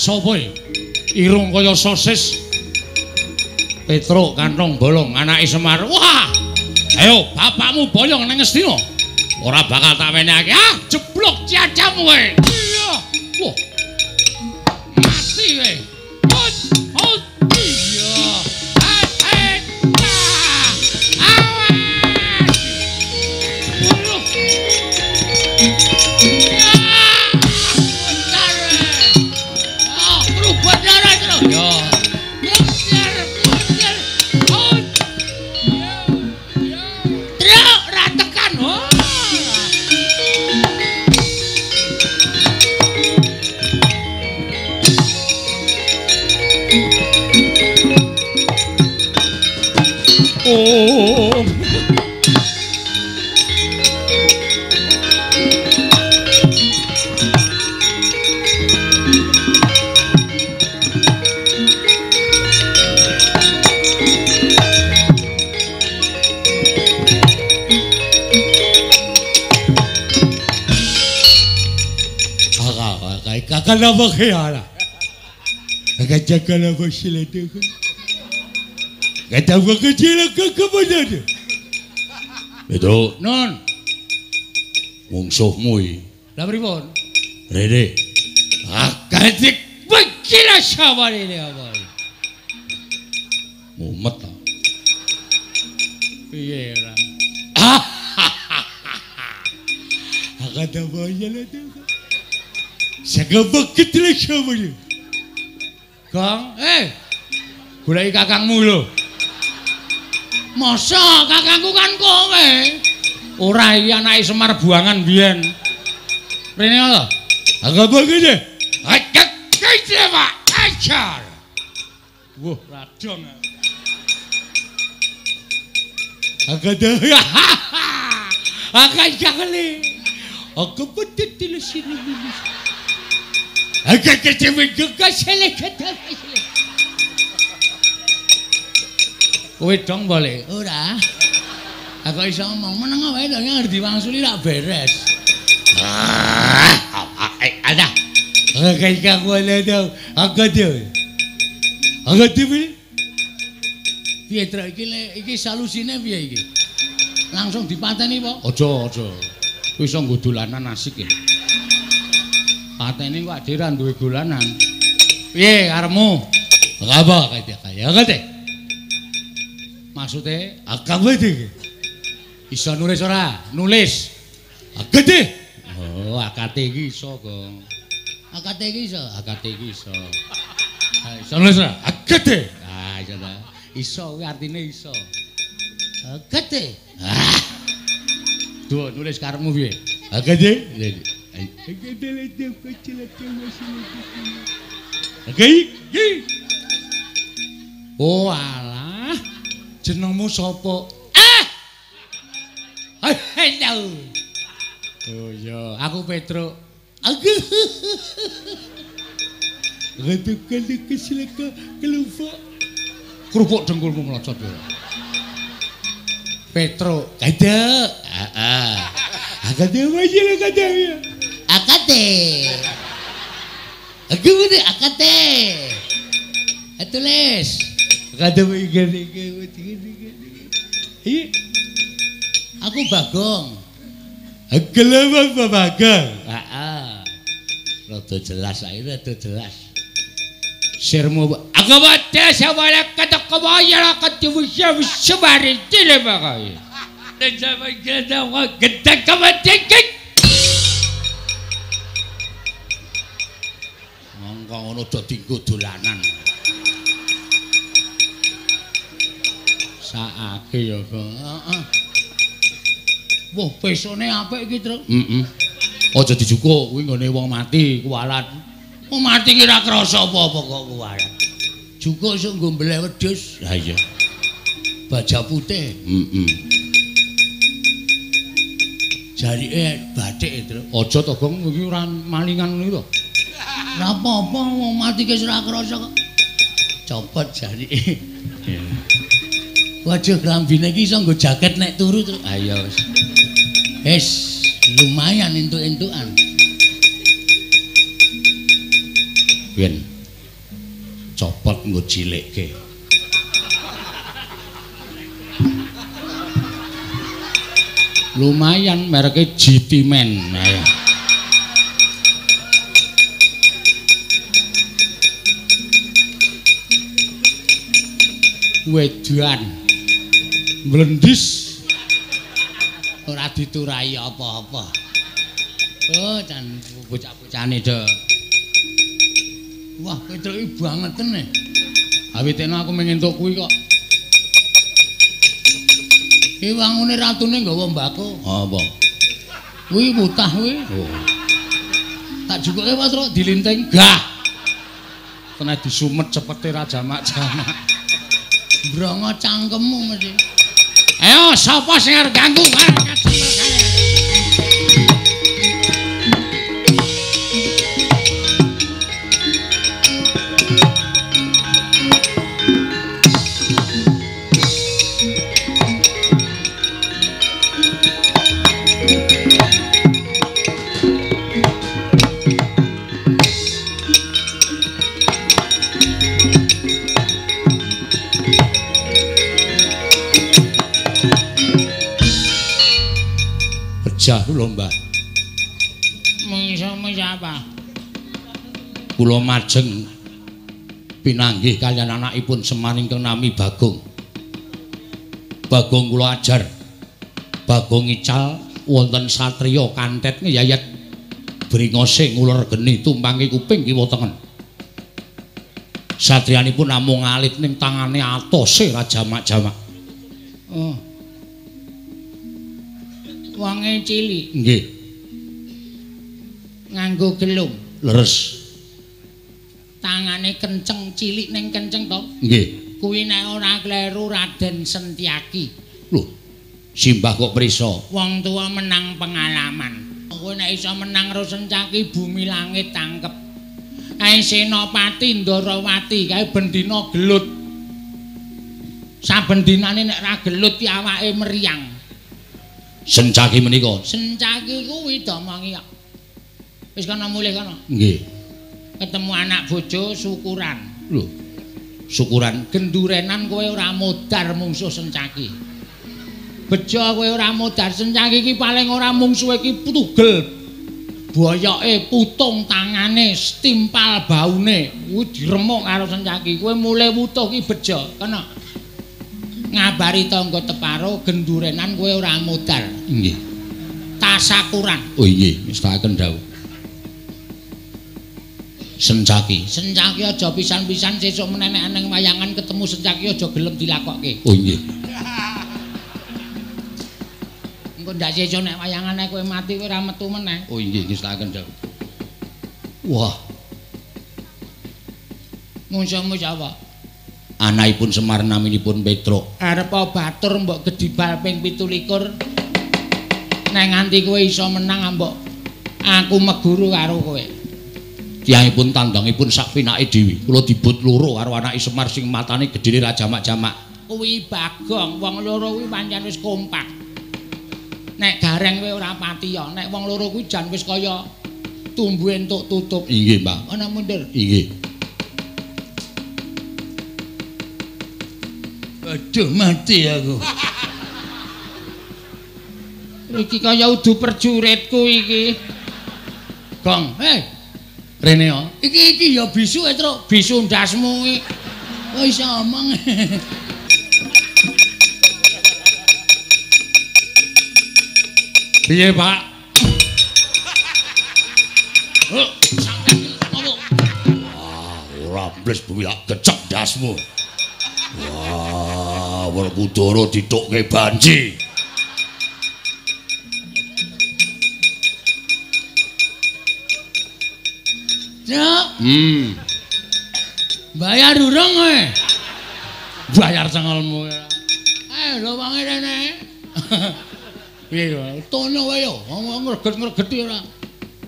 sapa iki? Irung kaya sosis. Petruk kantong bolong anake Semar. Wah! Ayo bapakmu boyong nang Ngastina. Ora bakal tak menehake. Ah, jeblok cacamu kowe. Iya. Wah. Mati kowe. Hot. Iya. Kenapa kaya agak jaga lah pasal itu kan? Kata apa kecil ke mana dia? Betul. Non, Mungsuhmu iki. lah pripun? Rene. Akadik begila siapa ini apa? Mumet ta. Piye ra? Agak ada banyak lah tu. Sagap ketele siapa dia? Kang, goleki kakangmu lho. Masa kakangku kan kowe? Ora iki anake Semar buangan biyen. Rene lho. Agak bagus. Agak kece Pak. Ajar. Wah, radong. Agak dah. Agak jagale. Aku betul di sini. Agak kecewa juga seleket. Kowe dong boleh. Ora. Aku iso ngomong meneng wae to ngerti wangsuli rak beres. Ada. Agak kaku ada to. Agak piye? Piye tra iki salusine piye iki? Langsung dipateni apa? Aja. Kowe iso nggo dolanan asik ya. Pateni kok dhewe ra duwe dolanan. Piye karepmu? Apa kaya kate? Maksude Agak iki. iso nulis ora? Nulis. Agak Oh, akate iki iso, Gong. Akate iki iso. Iso nulis ora? Agak. Ah, iso ta. Iso kuwi artine iso. Akate. Duh, nulis karepmu piye? Agak. Oh alah, jenengmu sapa? Hello. Oh iya, aku Petruk. Aku. Retukan kesilaka kelupa. Kerupuk dengkulmu melocot ya. Petruk, kadek. Akate aja lah kata ya. Akate. Aku betul akate. Tulis. Kata begini. Iya. Aku Bagong. Kelapa Bagong. Rada jelas ae, rada jelas. Sirmu aku baca sawala kata kawaya katiwusya wisbari tile bagai. Dan sama kita gede kamatikik. Mongko ngono dadi nggo dolanan. Saake ya, Kang. Heeh. Wah, pesone apik iki, Truk. Aja dijukuk Kuwi nggone wong mati kuwalat. Wong mati ki ora krasa apa-apa kok kuwalat. Jukuk iso nggo mbleh wedhus. Ha iya. Baja putih. Jarike bathik, Truk. Aja to, Gong, Iki ora malingan ngono to. Ora apa-apa wong mati ki ora krasa kok. Copot jarike. Waduh, klambine iki iso nggo jaket nek turu, Truk. Ha iya wis. Wis lumayan entuk-entukan. Piyen? nggo cilikke. Lumayan mereke GT Men. Ayo. Wedan mlendis ora diturai apa-apa. Oh, jan bocah-bocahane do. Wah, ketreki banget ne. Awitene aku mengentuk kuwi kok. Ki wangune ratune nggawa mbako. Apa? Kuwi mutah kuwi. Oh. Tak jukuke Mas Ro dilinting. Gah. Kena disumet cepete ra jamak-jamak. Brongo cangkemmu mesti. Ayo sapa sing arep ganggu karo Jauh lho Mbah. Mengisa apa? Kula majeng pinanggih kaliyan anakipun Semar ingkang nami Bagong. Bagong kula ajar. Bagong ical wonten satriya kantet ngeyayat bringose nguler geni tumpangi kuping kiwa tengen. Satriyanipun namung alit ning tangane atose ra jamak-jamak. Oh. Wonge cilik. Nggih. Nganggo gelung. Leres. Tangane kenceng, cilik ning kenceng to? Nggih. Kuwi nek ora kleru Raden Sentyaki. Lho. Simbah kok prisa? Wong tua menang pengalaman. Kowe nek iso menang karo Sentyaki bumi langit tangkep. Ae Senopati Ndarawati kae bendina gelut. Saben dinane nek ra gelut ki awake meriang. Sentyaki menika. Sentyaki kuwi domongi kok. Wis kana mulih kana. Nggih. Ketemu anak bojo syukuran. Lho. Syukuran gendurenan kowe ora modar mungsuh Sentyaki. Bejo kowe ora modar Sentyaki iki paling ora mungsuhe iki tugel. Boyoke putung tangane stimpal baune. Kuwi diremuk karo Sentyaki. Kowe mulih wutuh ki bejo. Kana. Ngabari tangga teparo gendurenan kowe ora modal. Nggih. Tasakuran. Oh nggih, ngestaken dawuh. Sentyaki. Sentyaki aja pisan-pisan sesuk meneh nek nang wayangan ketemu Sentyaki aja gelem dilakokke. Oh nggih. Engko ndak sesuk nek wayangane kowe mati kowe ora metu meneh. Oh nggih, ngestaken dawuh. Wah. Mungsuhmu sapa? Anakipun Semar naminipun Petruk. Arep batur mbok gedibal ping 17. Nek nganti kowe iso menang mbok aku meguru karo kowe. Tiyangipun tandangipun sak pinake dhewe. Kula dibut loro karo anake Semar sing matane gedhene ra jamak-jamak. Kuwi Bagong, wong loro kuwi pancen wis kompak. Nek gareng kowe ora pati ya, nek wong loro kuwi jan wis kaya tumbuhe entuk tutup. Inggih, Mbah. Ana mundur. Inggih. Aduh mati aku. Iki kaya udu perjuritku iki. Gong, rene yo. Iki ya bisu Truk, bisu ndasmu iki. Kok iso omong. Piye, Pak? Oh, sampeyan ngopo? Wah, ora bles buwi kecek ndasmu. Wah, Werkudara ditukke banci. Cuk. Bayar urung kowe? Bayar cengelmu. Lho wong rene. Piye yo? Tono wae yo, wong ngreget-ngregeti ora.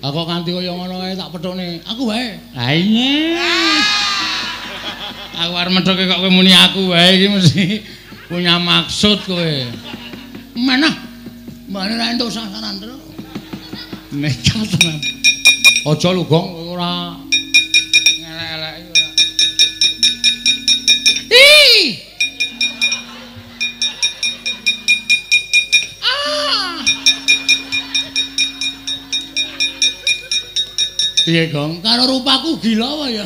Lah kok nganti kaya ngono wae tak pethone. Aku wae. Ha iya. Aku arep methoke kok kowe muni aku wae iki mesti punya maksud kowe. Mana? Mbane ra entuk sasaran terus. Nekat tenan. Aja lu Gong ora ngelek-elek ora. Piye, Gong? Karo rupaku gila wae ya.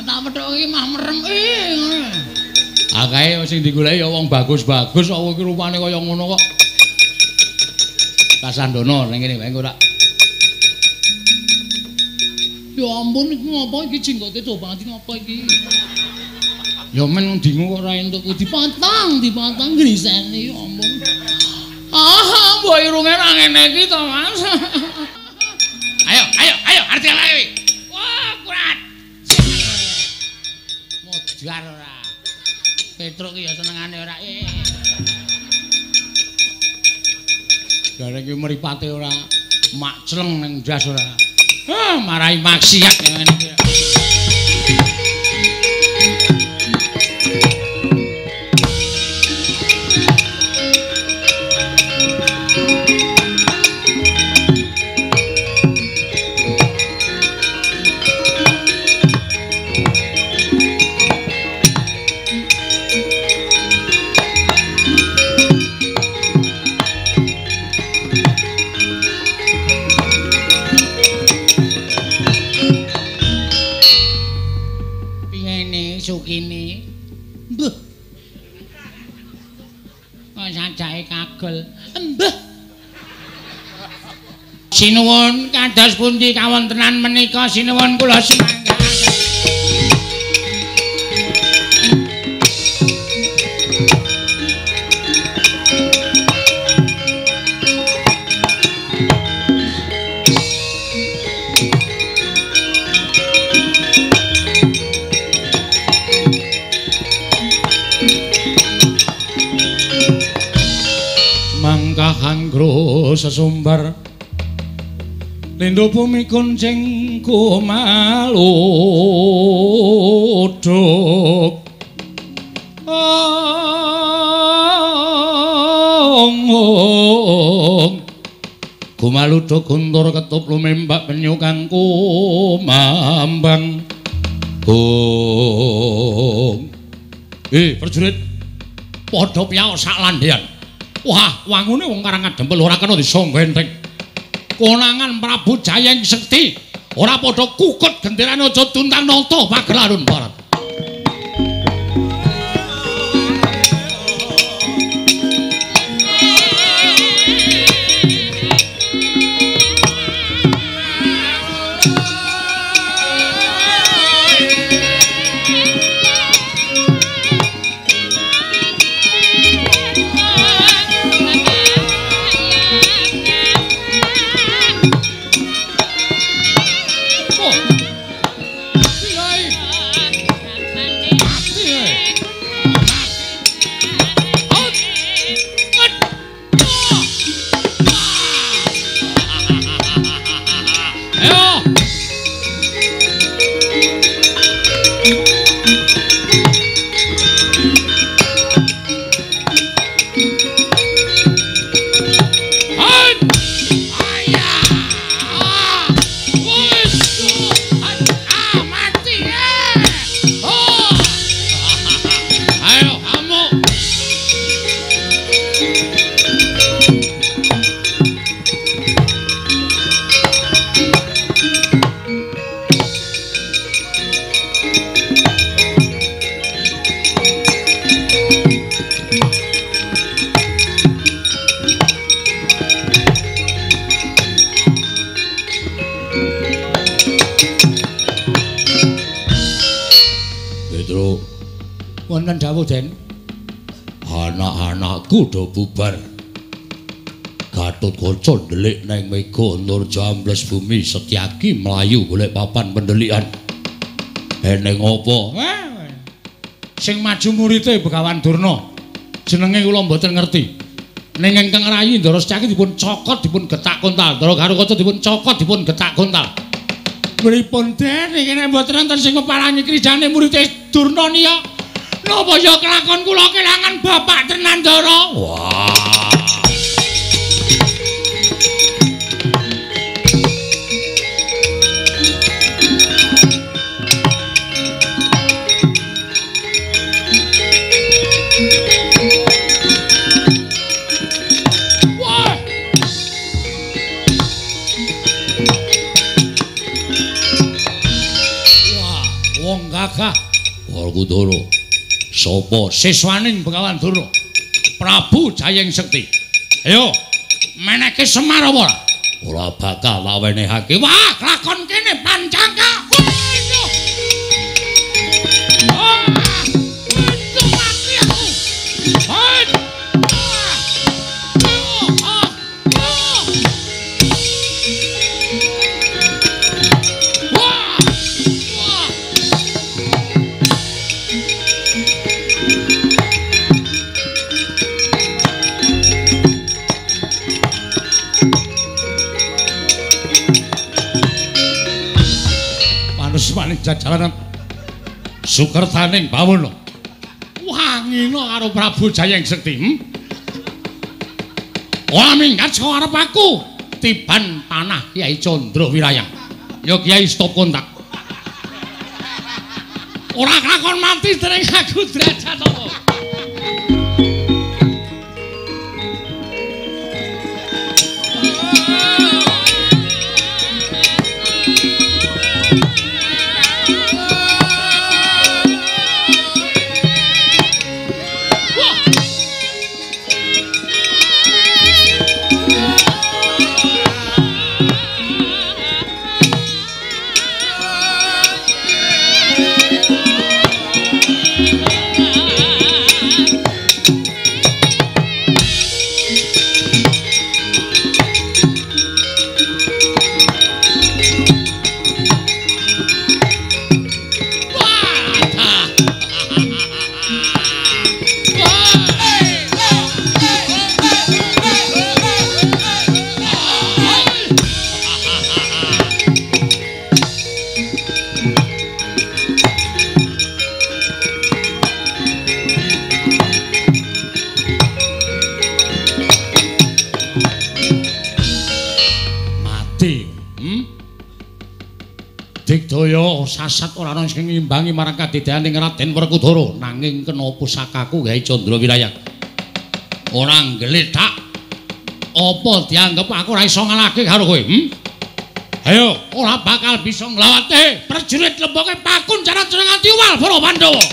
Tak petuk iki mah merem ngono. Akae sing digoleki ya wong bagus-bagus kok iki rupane kaya ngono kok. Kasandana ning kene wae engko tak. Ya ampun iki ngopo iki jenggote banget ngopo iki. Ya men dingu kok ora entuk dipatang griseni ya ampun. Ah, mbok irunge ra ngene iki to, Mas. Ayo, arti ae. Wah, kurat. Modar ora. Petruk ki ya senengane ora. Gareng ki mripate ora makcleng ning ndas ora. Ah, marai maksiat ngene iki. Sukini. Mbah. Kok sajake kagel. Mbah. Sinuwun kados pundi kawontenan menika sinuwun kula sumangga. Anggro sesumbar lindho bumi kuncing kumaluduk kumaluduk guntur ketup lumembak penyu kang kumambang prajurit padha piyaos sak landhean. Wah, wangune wong Karang Kadempel ora kena disangga enteng. Konangan Prabu Jayeng Sekti ora padha kukut genderane aja tuntang nata pagelaran barat. Wonten dawuh Den. Anak-anakku do bubar. Gatotkaca ndelik nang Mega Nurja ambles bumi Setyaki mlayu golek papan pendelikan. Eneng apa? Sing maju murite Begawan Durna. Jenenge kula mboten ngerti. Ning ingkang rayi Ndara Setyaki dipun cokot dipun getak kontal. Ndara Garukaca dipun cokot dipun getak kontal. Pripun Den iki nek mboten wonten sing kepalangi kridane murite Durna niya. Napa ya kelakon kula kelangan bapak tenan Ndara? Wah. Werkudara. Sapa siswaning Begawan Dara? Prabu Jayeng Sekti. Ayo, meneke Semar apa? Ora bakal tak wenehake. Wah, lakon kene Pancaka. Waduh. Untung mati aku. Maning jajaran Sukertaning Bawana wangina karo Prabu Jayeng Sekti. Ora minggat saka arep aku tiban panah Kyai Candra Wirayang. Ya Kyai stop kontak. Ora kakon mati dening aku derajat apa. Digdaya sasat ora ana sing ngimbangi marang kadidayaning Raden Werkudara nanging kena pusakaku Kyai Candra Wirayang. Ora nggletak apa dianggep aku ora iso ngalahke karo kowe? Ayo, ora bakal bisa nglawate prajurit lemboke Pakun cara jeneng Antiwal para Pandhawa.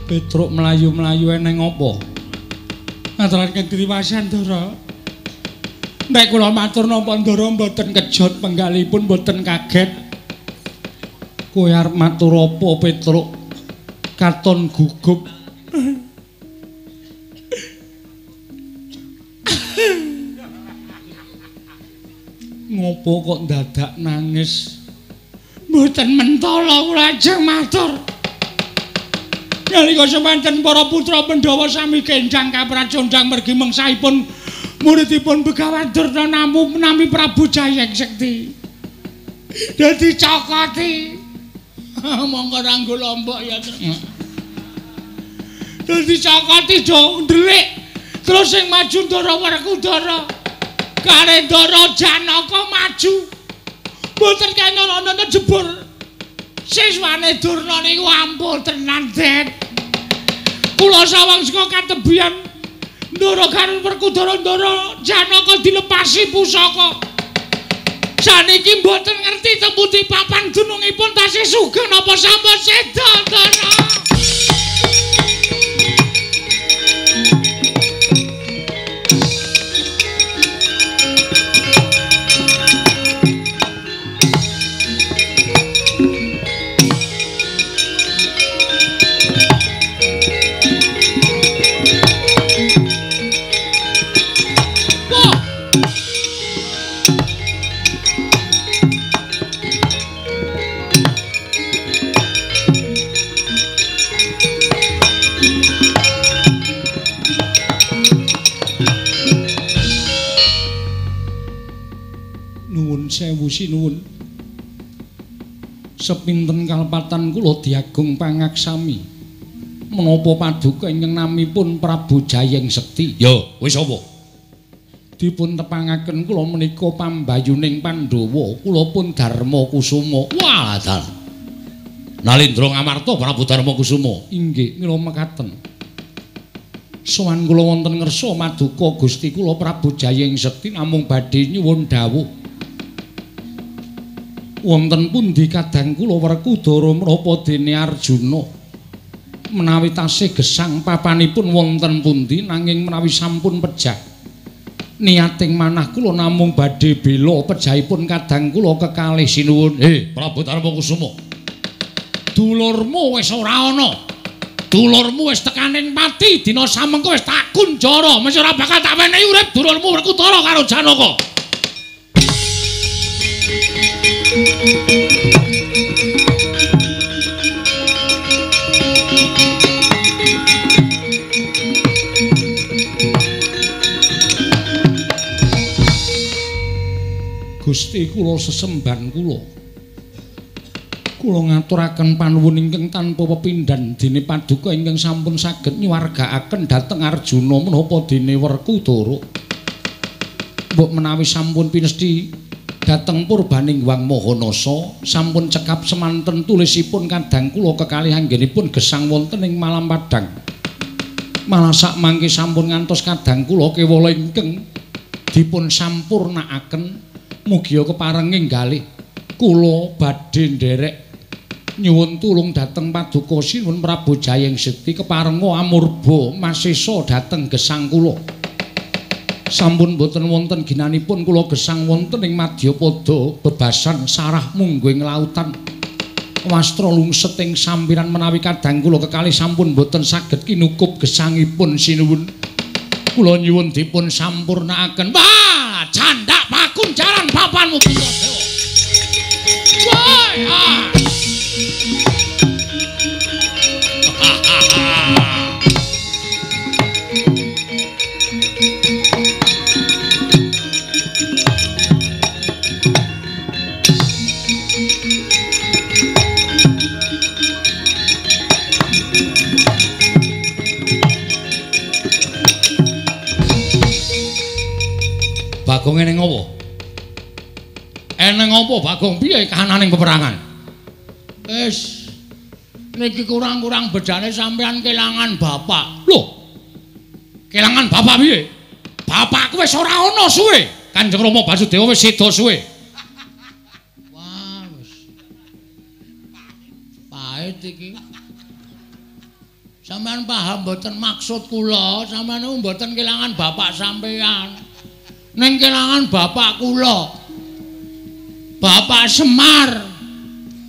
Petruk melayu-melayu eneng apa? Ngaturaken Triwasan Ndara. Nek kula matur napa Ndara mboten kejot penggalipun mboten kaget. Kowe arep matur apa Petruk? Katon gugup. Ngopo kok dadak nangis? Mboten mentala kula ajeng matur. Nalika semanten para putra Pandhawa sami kenjang kapracondang mergi mengsahipun muridipun Begawan Durna nami Prabu Jayeng Sekti. Dadi cokoti. Monggo ranggo lombok ya. Dadi cokoti do ndelik. Terus sing maju Ndara Werkudara. Kare Ndara Janaka maju. Mboten kena jebul. Siswane Durna niku ampun tenan, Den. Kula sawang saka katebian Ndara karo Werkudara Ndara Janaka dilepasi pusaka. Saniki mboten ngerti tembuti papan gunungipun tasih sugih napa sampun seda, Ndara. Sewu sinuwun. Sepinten kalepatan kula diagung pangaksami. Menapa paduka ingkang namipun Prabu Jayeng Sekti? Ya, wis apa? Dipun tepangaken kula menika pambayuning Pandhawa, kula pun Darma Kusuma. Wah, dal. Nalindra Ngamarta Prabu Darma Kusuma. Inggih, mila mekaten. Sowan kula wonten ngersa maduka Gusti kula Prabu Jayeng Sekti namung badhe nyuwun dawuh. Wonten pundi kadang kula Werkudara menapa dene Arjuna menawi tasih gesang papanipun wonten pundi nanging menawi sampun pejah niating manah kula namung badhe bela pejahipun kadang kula kekalih sinuwun. Prabu Darma Kusuma, dulurmu wis ora ana, dulurmu wis tekaning pati dina samengko wis tak kunjara mesti ora bakal tak wenehi urip dulurmu Werkudara karo Janaka. Gusti kula sesemban kula ngaturaken panuwun ingkang tanpa pepindhan dene paduka ingkang sampun saged nyuwargakaken dhateng Arjuna menapa dene Werkudara. Mbok menawi sampun pinesti dhateng purbaning Wang Mahanasa sampun cekap semanten tulisipun kadang kula kekalih anggenipun gesang wonten ing Malam Padang. Malah sak mangke sampun ngantos kadang kula kewala ingkang dipun sampurnakaken. Mugia keparenging galih kula badhe nderek nyuwun tulung dhateng paduka sinuwun Prabu Jayeng Sekti keparenga amurba masesa dhateng gesang kula. Sampun boten wonten ginanipun kula gesang wonten ing Madyapada bebasan sarah mungguing lautan. Wastra lungset ing sampiran menawi kadang kula kekalih sampun boten saged kinukup gesangipun sinuwun. Kula nyuwun dipun sampurnakaken. Wah, candhak pakunjaran papanmu Puntadewa. Wah. Bagong eneng apa? Eneng apa Bagong piye kahananing peperangan? Wis niki kurang-kurang bedane sampean kelangan bapak. Loh. Kelangan bapak piye? Bapakku wis ora ana suwe. Kanjeng Rama Basudewa wis seda suwe. Wah, wis. Pahit iki. Sampeyan paham mboten maksud kula, sampeyan mboten kelangan bapak sampeyan. Ning kelangan bapak kula. Bapak Semar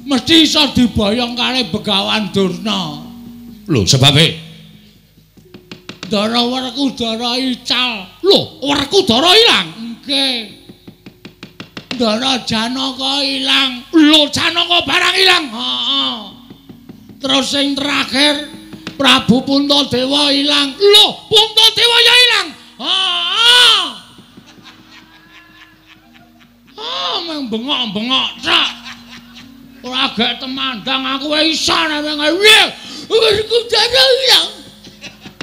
mesti iso diboyong kalih Begawan Durna. Lho, sebabe Ndara Werkudara ical. Lho, Werkudara ilang. Nggih. Ndara Janaka ilang. Lho, Janaka barang ilang. Heeh. Terus sing terakhir Prabu Puntadewa ilang. Lho, Puntadewa ya ilang. Heeh. Meng bengok-bengok sak. Ora gek temandang aku wis iso nek piye. Werkudara ilang.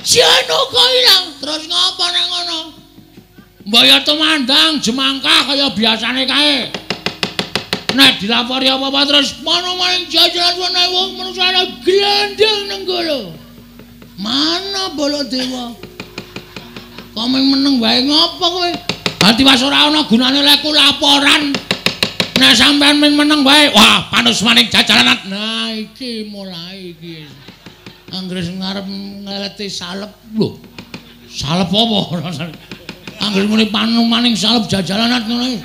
Janaka ilang. Terus ngapa nek ngono? Mbaya temandang jemangkah kaya biasane kae. Nek dilapori apa-apa terus mana maning jajaran wene wong manusa glendeng nang kono. Mana Baladewa? Kok meneng wae ngopo kowe? Ati was ora ana gunane leku laporan. Nek sampean meneng wae, wah panus maning jajaran. Nah iki mulai iki. Anggres ngarep ngeleti salep lho. Salep apa? Anggres muni panus maning salep jajalanat ngono.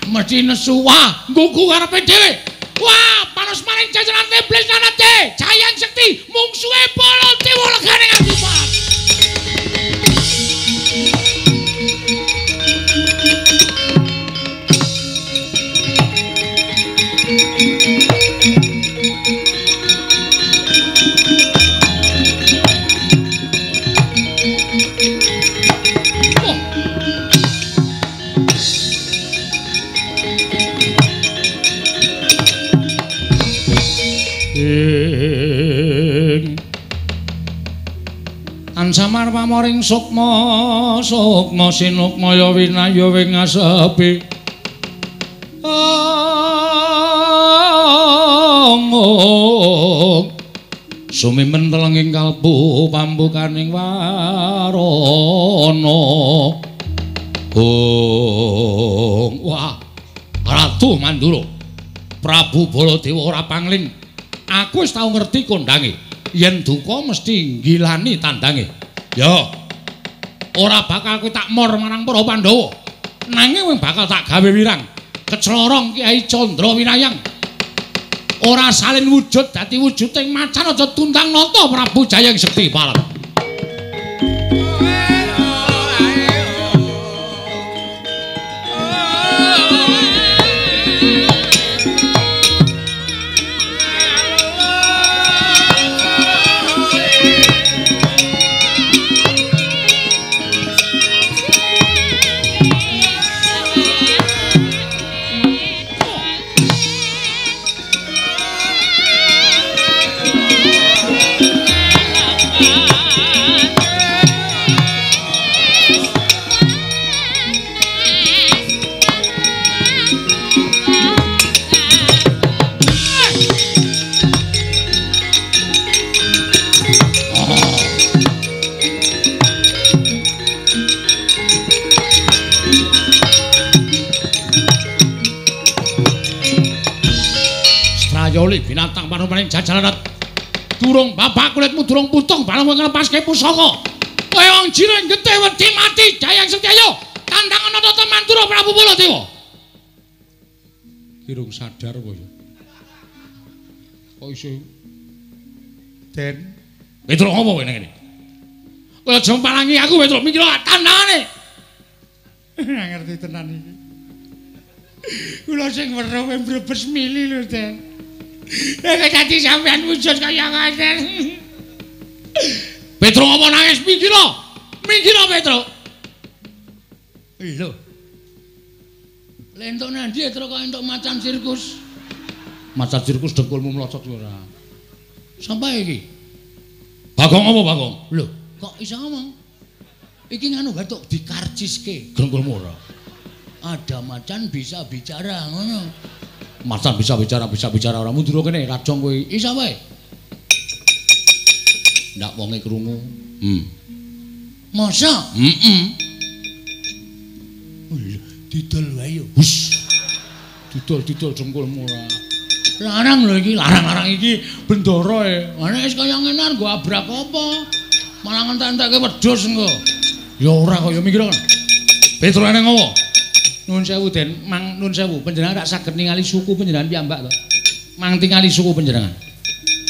Mesti nesu wah, nggugu karepe dhewe. Wah, panus maning jajaran iblis nanate. Jayeng Sekti mungsuhe Baladewa legane Adipat. pamoring sukma sinukmaya winaya wing ngasepi sumimen telenging kalbu pambukaning warana wah Ratu Mandura Prabu Baladewa ora pangling aku wis tau ngerti kondange yen duka mesti nggilani tandange ya ora bakal kowe tak mor marang para Pandhawa nanging bakal tak gawe wirang keclorong Kyai Candra Winayang ora salin wujud dadi wujuding macan aja tuntang nata Prabu Jayeng Sekti Palat. Yoli binatang paring jajalan durung bapak kulitmu durung putung barang nglepaske pusaka kaya wong jireng getih wedi mati Jayeng Sekti ayo tandangan nata Mandura Prabu Baladewa kirung sadar apa ya kok iso Den Petro ngopo kowe nang kene kaya aja palangi aku Petro mikir tandangane ngerti tenan iki kula sing weruh mbrebes mili lho Den nek dadi sampean wujud kaya ngaten. Petro apa nangis mikira? Mikira Petro. Lho. Lentuk nandi Petro kok entuk macan sirkus. Macan sirkus dengkulmu mlocot ora. Sampai iki. Bagong apa Bagong? Lho, kok iso ngomong? Iki nganu batuk dikarciske dengkulmu ora. Ada macan bisa bicara ngono. Macan bisa bicara ora mundur kene rajong kowe isa wae ndak wonge krungu masa didol wae yo hus didol jengkulmu ora larang lho iki larang iki bendara e ana wis kaya ngene nggo abrak apa malah ngentek-enteke wedhus engko ya ora kaya mikir Petro nang ngopo Nun sewu Den, Mang nun sewu, panjenengan rak saged ningali suku panjenengan piyambak to. Mang tingali suku panjenengan.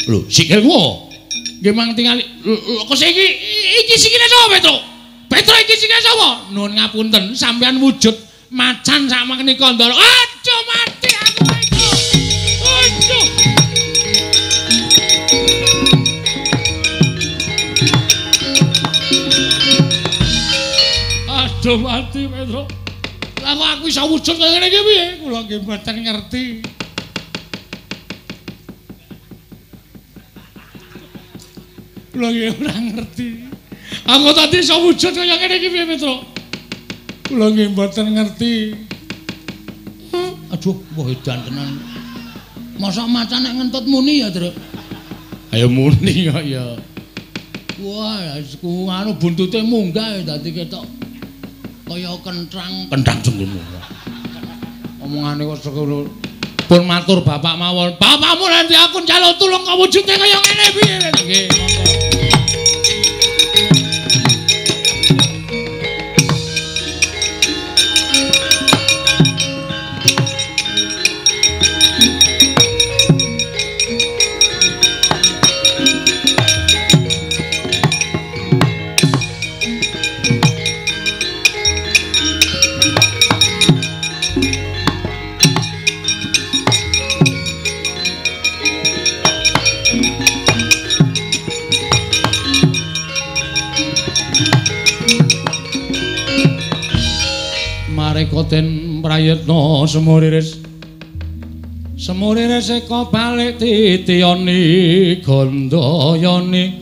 Lho, sikilmu. Nggih mang tingali. Kok iki sikile sapa, Petro? Petro iki sikile sapa? Nun ngapunten, sampeyan wujud macan sak menika ndara. Aduh mati aku itu. Aduh mati Petro. Lah aku iso wujud kaya ngene iki piye? Kula nggih mboten ngerti. Kula nggih ora ngerti. Aku tadi iso wujud kaya ngene iki piye, Petro? Kula nggih mboten ngerti. Aduh, wah edan tenan. Masa macan nek ngentut muni ya, Tru? Ayo muni kok ya. Wah, aku anu buntute munggah dadi ketok kaya kentrang jengkulmu. Omongane kok sekono. Pun matur bapak mawon. Bapakmu nanti aku njaluk tulung kok wujude kaya ngene piye? Nggih, monggo. Den prayitna semuriris eka balik titiyani gandayani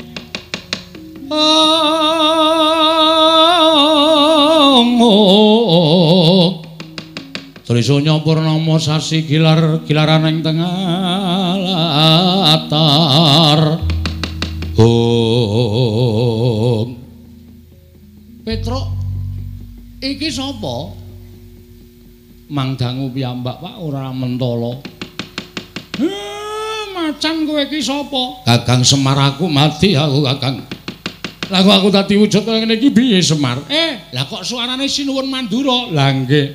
Trisa Purnama sasi gilaran ing tengah latar. Petruk iki sapa? Mangdangu piyambak Pak ora mentala. Macan kowe iki sapa? Kakang Semar aku mati aku Kakang. Lah kok aku dadi wujud kaya ngene iki piye Semar? Lah kok suarane Sinuwun Mandura? Lah nggih.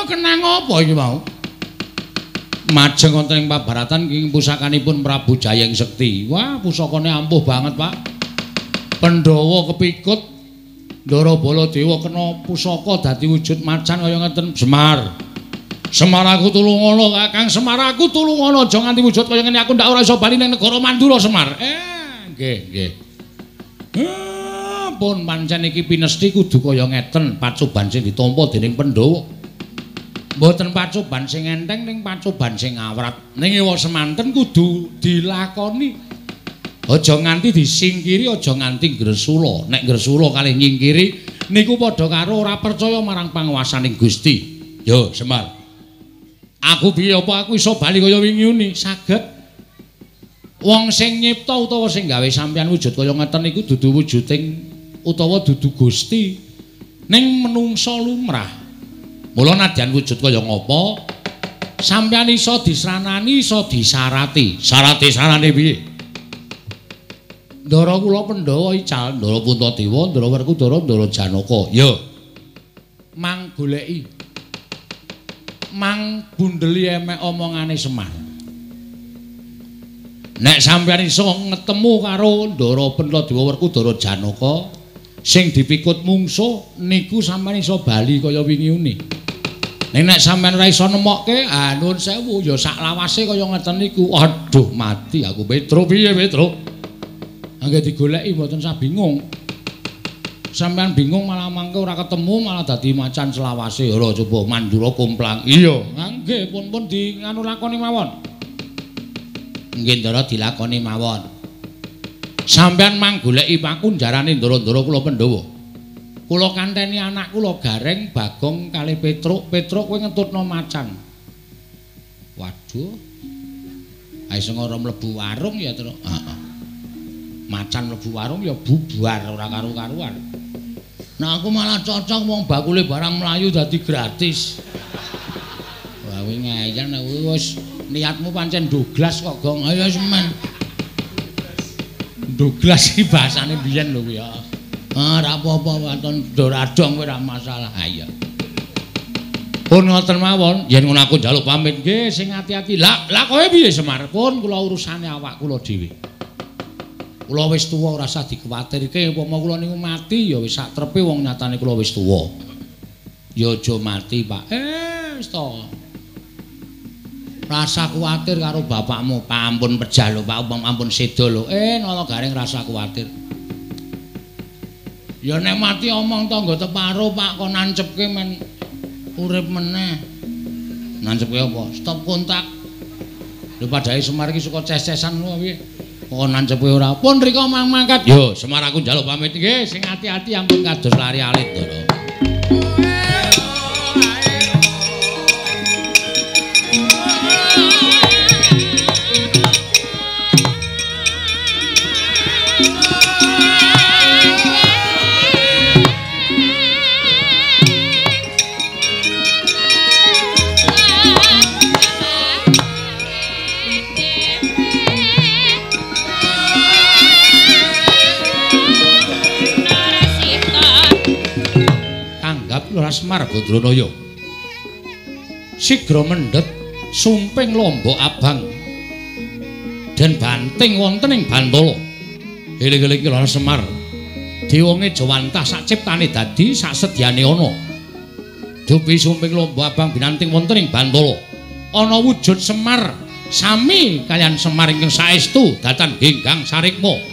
Kenang apa iki mau? Majeng wonten ing pabaratan ing pusakanipun Prabu Jayeng Sekti. Wah, pusakane ampuh banget, Pak. Pandhawa kepikut Ndara Baladewa kena pusaka dadi wujud macan kaya ngeten Semar. Semar aku tulungono Kakang, Semar aku tulungono aja nganti wujud kaya ngene aku ndak ora iso bali ning negara Mandura Semar. Nggih. Pun pancen iki pinesti kudu kaya ngeten pacoban sing ditampa dening Pandhawa. Mboten pacoban sing enteng ning pacoban sing awrat. Ning ewa semanten kudu dilakoni. Aja nganti disingkiri, aja nganti gresula. Nek gresula kalih nyingkiri niku padha karo ora percaya marang panguwasaning Gusti. Yo, Semar. Aku piye apa aku iso bali kaya wingi uni? Saged. Wong sing nyipta utawa sing gawe sampeyan wujud kaya ngeten niku dudu wujuding utawa dudu Gusti. Ning menungsa lumrah. Mula nadyan wujud kaya ngapa sampeyan iso disranani iso disarati. Sarate-sarane piye? Ndara kula Pandhawa ical, Ndara Puntadewa, Ndara Werkudara, Ndara Janaka. Ya. Mang goleki. Mang bundeli emek omongane Semar. Nek sampeyan iso ngetemu karo Ndara Puntadewa, Werkudara, Janaka sing dipikut mungsuh niku sampeyan iso bali kaya wingi uni. Nek sampeyan ora iso nemokke, nuwun sewu ya sak lawase kaya ngeten niku. Aduh, mati aku Petruk piye Petruk? Angge digoleki mboten sabingung. Sampeyan bingung malah mangke ora ketemu malah dadi macan selawase. Ora coba Mandura kumplang. Iya, nggih pun di nganu lakoni mawon. Nggih Ndara dilakoni mawon. Sampeyan mang goleki paku jarane Ndara-ndara kula Pandhawa. Kula kanteni anak kula Gareng, Bagong kalih Petruk. Petruk kowe ngentutno macan. Waduh. Ae sing ora mlebu warung ya terus. Macan mlebu warung ya bubar ora karu-karuan. Nah aku malah cocok wong bakule barang melayu dadi gratis. Wah kuwi ngeyel nek wis niatmu pancen ndoglas kok Gong. Ayo semen. Ndoglas iki bahasane biyen lho kuwi ya. Ora apa-apa waton doradong kowe ora masalah. Ha iya. Pun ngoten mawon, yen ngono aku njaluk pamit nggih sing ati-ati. Lah kowe piye Semar? Pun kula urusane awak kula dhewe. Kula wis tuwa ora usah dikuwatirke, upama kula niku mati ya wis sak trepe wong nyatane kula wis tuwa. Ya aja mati, Pak. Wis to. Rasa kuwatir karo bapakmu, pampun pejah lho, Pak, ampun sedo lho. Nala Gareng rasa kuwatir. Ya nek mati omong tangga teparo Pak kok nancepke men urip meneh. Nancepke apa? Stop kontak. Lho padahal Semar iki suka ces-cesan lho piye? Kok nancepke ora. Pun rika mangkat. Yo Semar aku njaluk pamit nggih sing ati-ati ampun kados lari alit to. Semar Badranaya sigra mendhet sumping lombok abang dan banting wonten ing Bantala. Eling-eling Lara Semar dewonge Jawantah sak ciptane dadi sak sedyane ana. Dupi sumping lombok abang binanting wonten ing Bantala. Ana wujud Semar sami kalian Semar ingkang saestu datan Henggang Sarikma.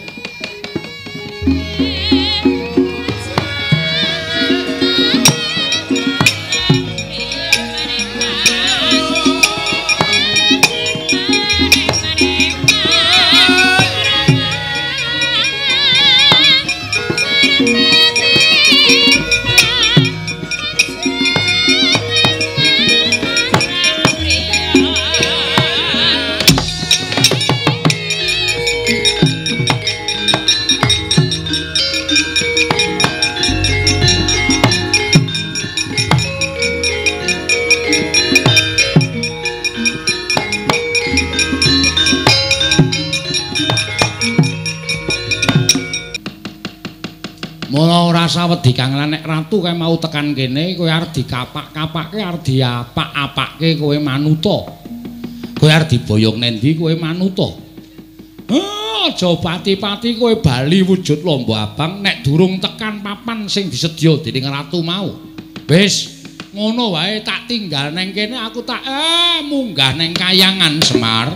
rasa wedi Kangelan nek ratu kae mau tekan kene kowe arep dikapak-kapakke arep diapak-apakke kowe manuta. Kowe arep diboyong nendi kowe manuta. Aja pati-pati kowe bali wujud lomba abang nek durung tekan papan sing disedya dening ratu mau. Wis ngono wae tak tinggal neng kene aku tak munggah neng Kayangan Semar.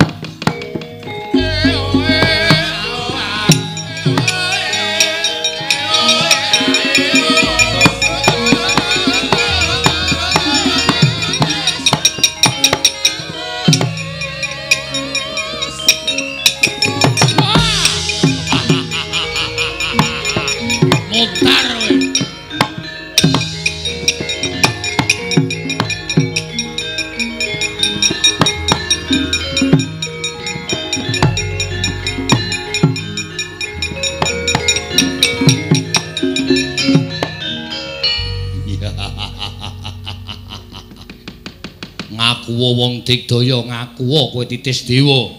Wong digdaya ngakuwa kowe titis dewa.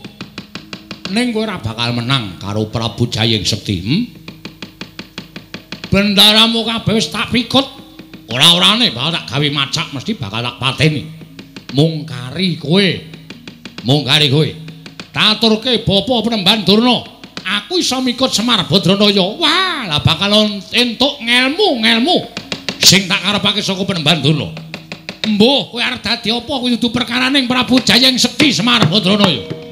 Ning kowe ora bakal menang karo Prabu Jayeng Sekti. Bendaramu kabeh wis tak pikut. Ora-orane bakal tak gawe macak mesti bakal tak pateni. Mung kari kowe. Tak aturke Bapa Penemban Durna. Aku iso mikut Semar Badranaya. Wah, lah bakal entuk ngelmu sing tak karepake saka Penemban Durna. Mbuh, kowe arep dadi apa kuwi dudu perkaraning Prabu Jayeng Sekti Semar Badranaya.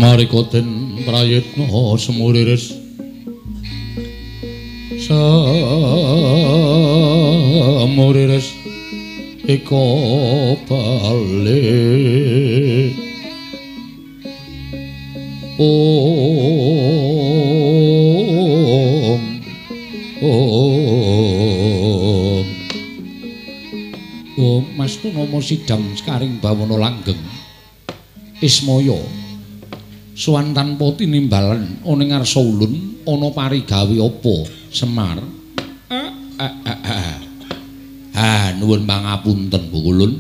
Samarikaten prayitna semuriris samuriris eka bali Om Mastu Nama Sidam Sekaring Bawana Langgeng Ismaya Suwan tanpa tinimbalan ana ngarsa ulun ana parigawe apa Semar nuwun pangapunten Bu Kulun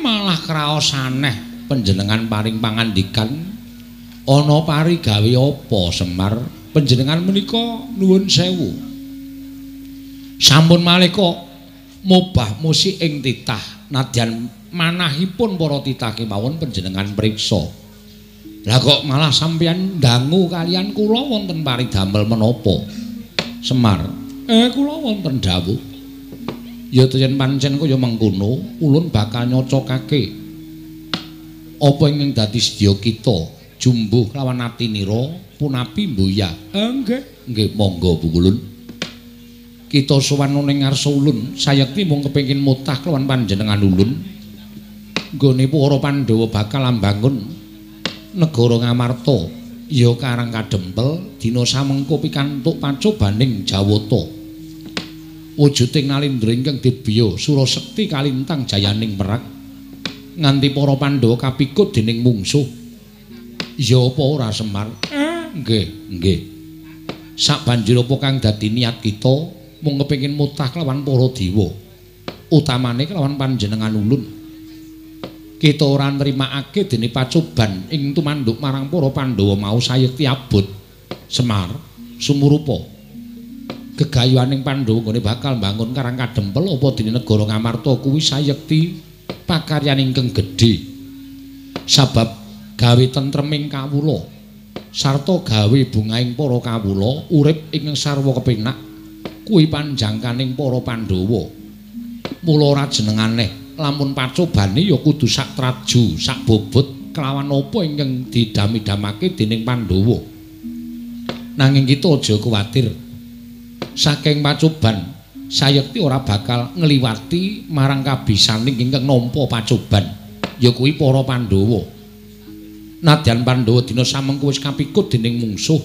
malah kraos aneh panjenengan paring pangandikan ana parigawe apa Semar panjenengan menika nuwun sewu sampun malika mobah musik ing titah nadyan manahipun para titah kemawon panjenengan priksa. Lah kok malah sampeyan ndangu kalian kula wonten paridamel menapa? Semar. Kula wonten dawuh. Ya yen pancen kaya mengkono, ulun bakal nyocokake apa ingkang dadi sedya kita jumbuh lawan atinira punapi mboya. Nggih, monggo Bu Kulun. Kita sowan ning ngarsa ulun, sayekti mung kepengin mutah kelawan panjenengan ulun. Nggone para Pandhawa bakal ambangun negara Ngamarta ya karang kadempel dina samengko pikantuk pacobaning Jawata. Wujuding Nalindra ingkang dibiya Surasekti kalintang jayaning merak nganti para Pandhawa kapikut dening mungsuh. Ya apa ora Semar? Nggih. Sabanjur apa kang dadi niat kita mung kepengin mutah kelawan para dewa. Utamane kelawan panjenengan ulun. Kita ora nrimakake dene pacoban ing tumanduk marang para Pandhawa mau sayekti abot Semar sumurupa gegayuhaning Pandhawa nggone bakal mbangun karang kadempel apa dene negara Ngamarta kuwi sayekti pakaryan ingkang gedhe sabab gawe tentreming kawula sarta gawe bungahing para kawula urip ing sarwa kepenak kuwi panjangkaning para Pandhawa mula ora jeneng aneh lamun pacobane ya kudu sak traju, sak bobot kelawan apa ingkang didami-damake dening Pandhawa. Nanging kita aja kuwatir. Saking pacoban, sayekti ora bakal ngliwati marang kabisaning ingkang nampa pacoban, ya kuwi para Pandhawa. Nadyan Pandhawa dina samengko wis kapikut dening mungsuh,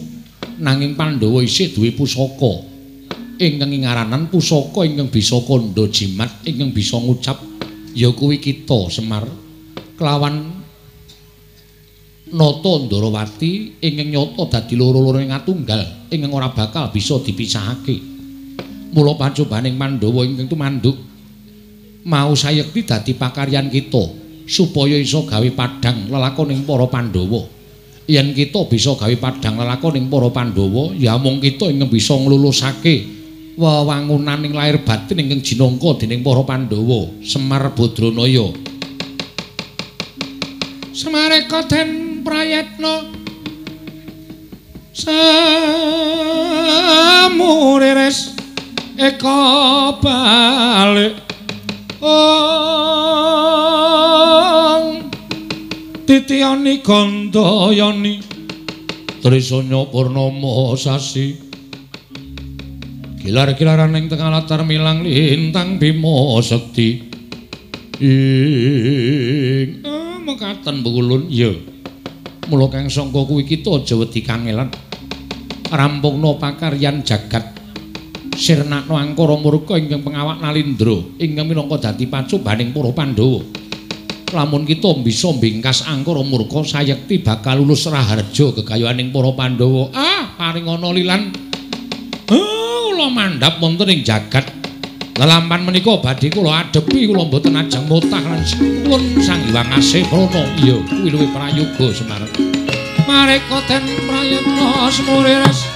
nanging Pandhawa isih duwe pusaka. Ingkang ngaranan pusaka ingkang bisa kandha jimat, ingkang bisa ngucap ya kuwi kita Semar kelawan Nata Ndarawati ingkang nyata dadi loro-loro ing atunggal ingkang ora bakal bisa dipisahake. Mula pacobaning Pandhawa ingkang tumanduk mau sayekti dadi pakaryan kita supaya iso gawe padhang lelakoning para Pandhawa. Yen kita bisa gawe padhang lelakoning para Pandhawa, ya mung kita ingkang bisa nglulusake wewangunaning lair batin ingkang jinangka dening para Pandhawa. Semar Badranaya. Samareka den prayatna samuriris eka bali titiyani gandayani trisanya purnama sasi kilar-kilaran ing tengah latar milang lintang Bima Sekti ing mekaten Bu Kulun. Ya mula kang sangka kuwi kita aja wedi kangelan rampungna pakaryan jagat sirnakna angkara murka ingkang pengawak Nalindra ingkang minangka dadi pacobaning para Pandhawa. Lamun kita bisa mbingkas angkara murka sayekti bakal lulus raharja gegayuhaning para Pandhawa. Paring ana lilan kula mandhap wonten ing jagat lelampan menika badhe kula adepi kula mboten ajeng mutah lan kulun Sang Hyang Asih Prana. Iya kuwi luwih prayoga Semar. Mareka den prayitna semuriris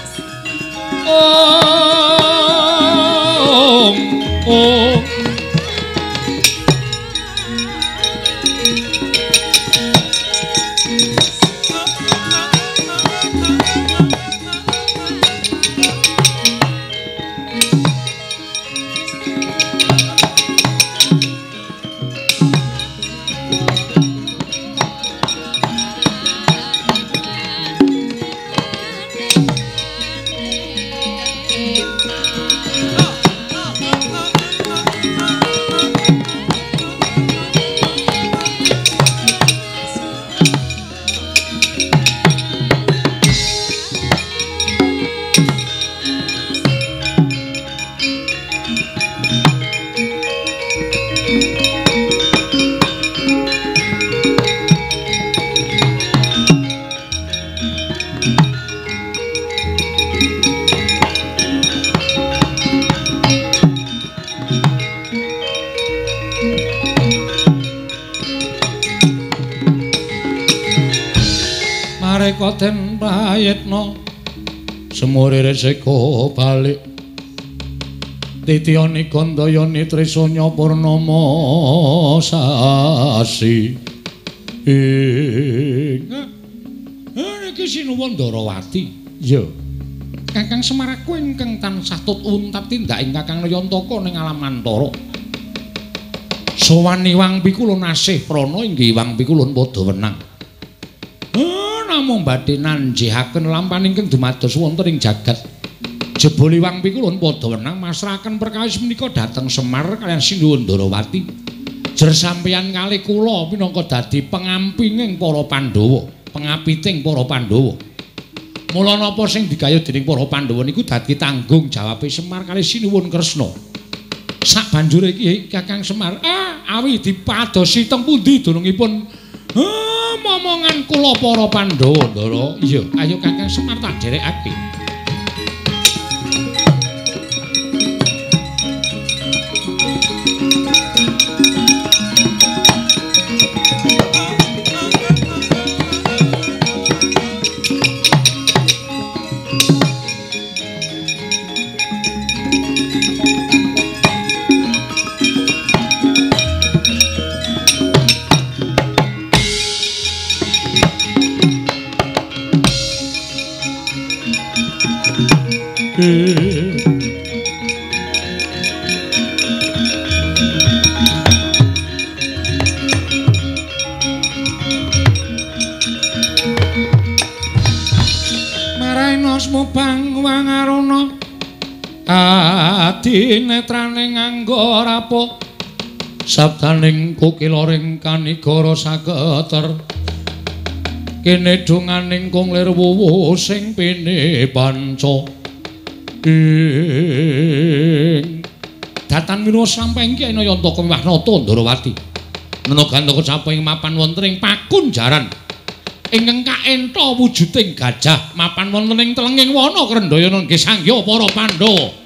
nalika den prayitna semurire seko balik Titiyani Gandayani Trisanya Purnama sasi niki sinuwun Ndarawati ya Kakang Semar aku ingkang tansah tutun tindak ing Kakang Nayantaka ning alam antara sowan Iwang Pikulun asih prana inggih Iwang Pikulun padha wenang namung badhe nanjihaken lampahan ingkang dumados wonten ing jagat jebul Iwang Pikulun padha wenang masrahaken perkawis menika dhateng Semar kaliyan Sinuwun Ndarawati jer sampeyan kalih kula minangka dadi pengampinging para Pandhawa pengapiting para Pandhawa mula napa sing digayuh dening para Pandhawa niku dadi tanggung jawabe Semar kalih Sinuwun Kresna sak banjure iki Kakang Semar awi dipadosi teng pundi dunungipun momongan kula para Pandhawa Ndara iya ayo Kakang Semar tak derekake Netrane nganggo rapuh sabdaning kukiloring kanigara sageter kene donganing kunglir wuwu sing pene panca datan mira sampeng Kyai Nayantaka Wiwahnata Ndarawati nena gandaka sampeng mapan wonten ing pakunjaran ingkang kaenta wujuding gajah mapan wonten ing telenging wana Krendayana nggih sanggya para Pandhawa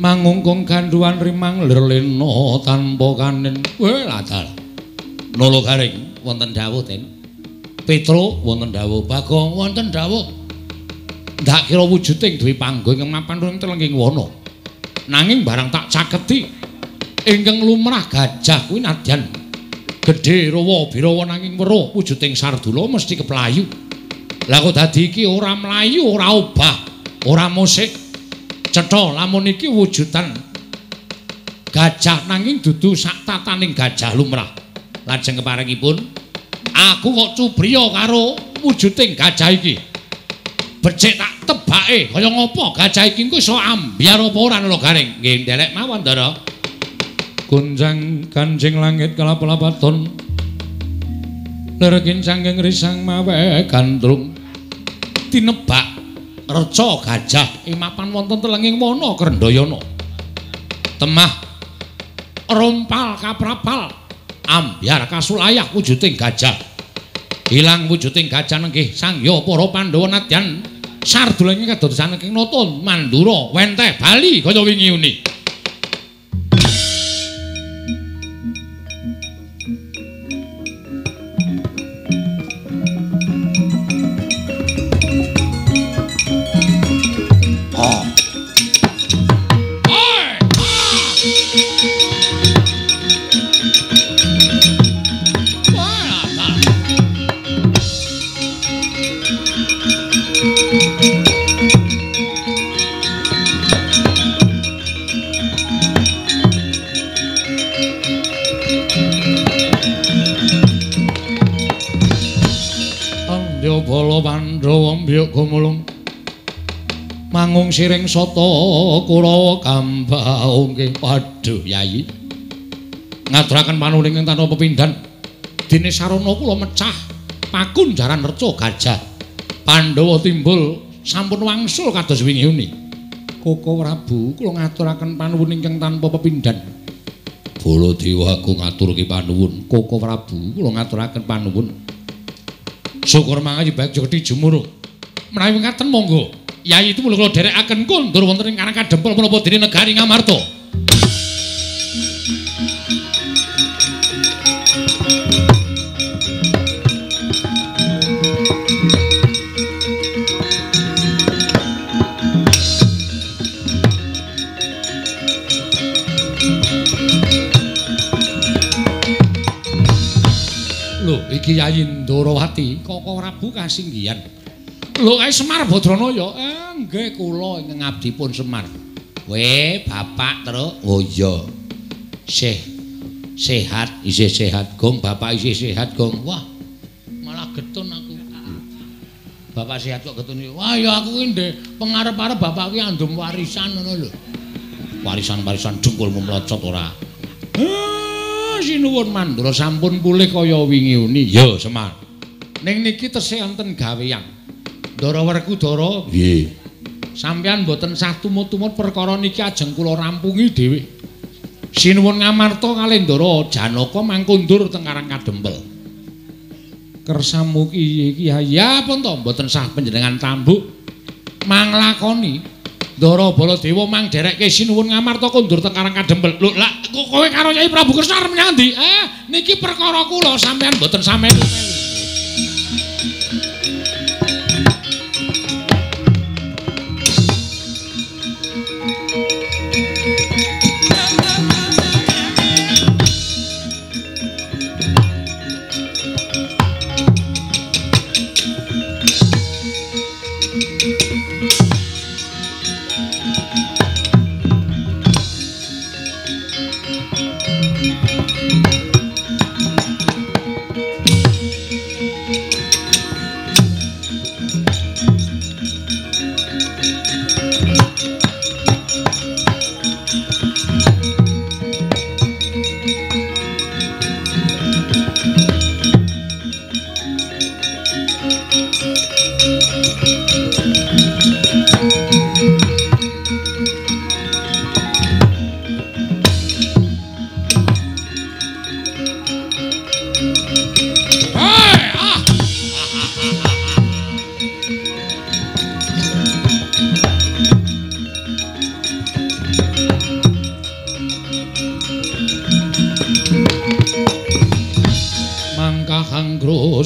mangungkung ganduan rimang lerlena tanpa kanen ladal nolo garing wonten dawuh ten Petro wonten dawuh Bagong wonten dawuh ndak kira wujuding duwe panggo ingkang mapan ing telenging wana nanging barang tak caketi ingkang lumrah gajah kuwi nadyan gedhe rawa birawa nanging weruh wujuding Sardula mesti keplayu lah kok dadi iki ora mlayu ora obah ora musik cetha lamun iki wujudan gajah nanging dudu sak tataning gajah lumrah lajeng keparengipun aku kok cubriya karo wujuding gajah iki becik tak tebake kaya ngopo gajah iki engko iso ambyar apa ora lho garing nggih nderek mawon Ndara gunjang kanjing langit kalap-lapaton lergin sangking risang mawe gandrung tinebak reca gajah ing mapan wonten telenging wana Krendayana temah rompal kaprapal ambyar kasulayah wujuding gajah ilang wujuding gajah nenggih sanggya para Pandhawa nadyan Sardula ing kadosan saking nata Mandura wenteh bali kaya wingi uni mbiyuk gumulung mangung siring sata Kurawa Kambau nggih. Waduh Yayi. Ngaturaken panuwun ing tanpa pepindhan. Dene sarana kula mecah pakun jaran reca gajah. Pandhawa timbul sampun wangsul kados wingi-uni. Koko Prabu kula ngaturaken panuwun ingkang tanpa pepindhan. Baladewa aku ngaturke panuwun. Koko Prabu kula ngaturaken panuwun. Syukur mangayi baik Jogedi Jumuruh. Menawi ngaten monggo. Yayi itu kula dherekaken kondur wonten ing Karang Kadempel menapa dene negari Ngamarta. Lho, iki Yayi Ndarawati, Koko Prabu kasinggihan. Lho, kae Semar Badranaya. Nggih kula ingkang ngabdipun Semar. Weh, Bapak terus. Oh iya. Sehat, isih sehat, Gong. Bapak isih sehat, Gong. Wah, malah getun aku. Bapak sehat kok getun. Wah, ya aku ki ndek pengarep-arep bapak ki andum warisan ngono lho. Warisan-warisan dengkulmu mlocot ora. Sinuwun mandura sampun pulih kaya wingi-uni. Ya, Semar. Ning niki tesih enten gawean. Ndara Werkudara. Nggih. Sampeyan mboten sah tumut-tumut perkara niki ajeng kula rampungi dhewe. Sinuwun Ngamarta kalih Ndara Janaka mangkundur teng Karang Kadempel. Kersamu ki Kyai pun to mboten sah panjenengan tambuk manglakoni Ndara Baladewa mang derekke sinuwun Ngamarta kundur teng Karang Kadempel. Lho, lak kowe karo Nyai Prabu Kresna arep menyang ndi? Niki perkara kula sampeyan mboten sampeyan.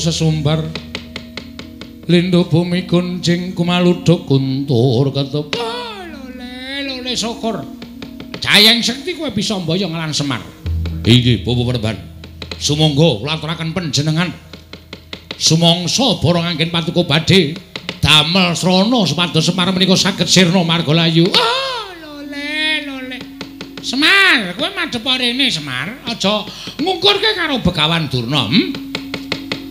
Sesumbar lindho bumi gunjing kumaludhuk guntur ketep lole syukur jayeng sekti kowe bisa mboyong lan Semar. Inggih Bapak Perban. Sumangga kula aturaken panjenengan sumangsa bara nganggen patuko badhe damel srana supados Semar menika saged sirna marga layu. Lole Semar kowe madhep rene Semar aja ngungkurke karo Begawan Durna.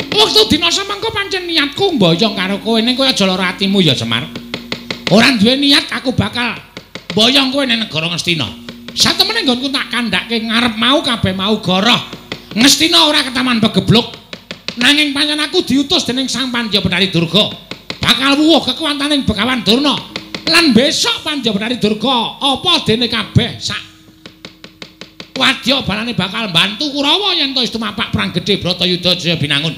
Waktu dina samangka pancen niatku mboyong karo kowe ning kowe aja lara atimu ya Semar. Ora duwe niat aku bakal mboyong kowe ning negara Ngastina. Satemene nggonku tak kandhake ngarep mau kabeh mau goroh. Ngastina ora ketaman begebluk. Nanging pancen aku diutus dening Sang Panjabetari Durga. Bakal wuwuh kekuwataning Begawan Durna. Lan besok Panjabetari Durga apa dene kabeh sak wadya balane bakal bantu Kurawa yen to wis tumapak perang gedhe Bratayuda Jaya Binangun.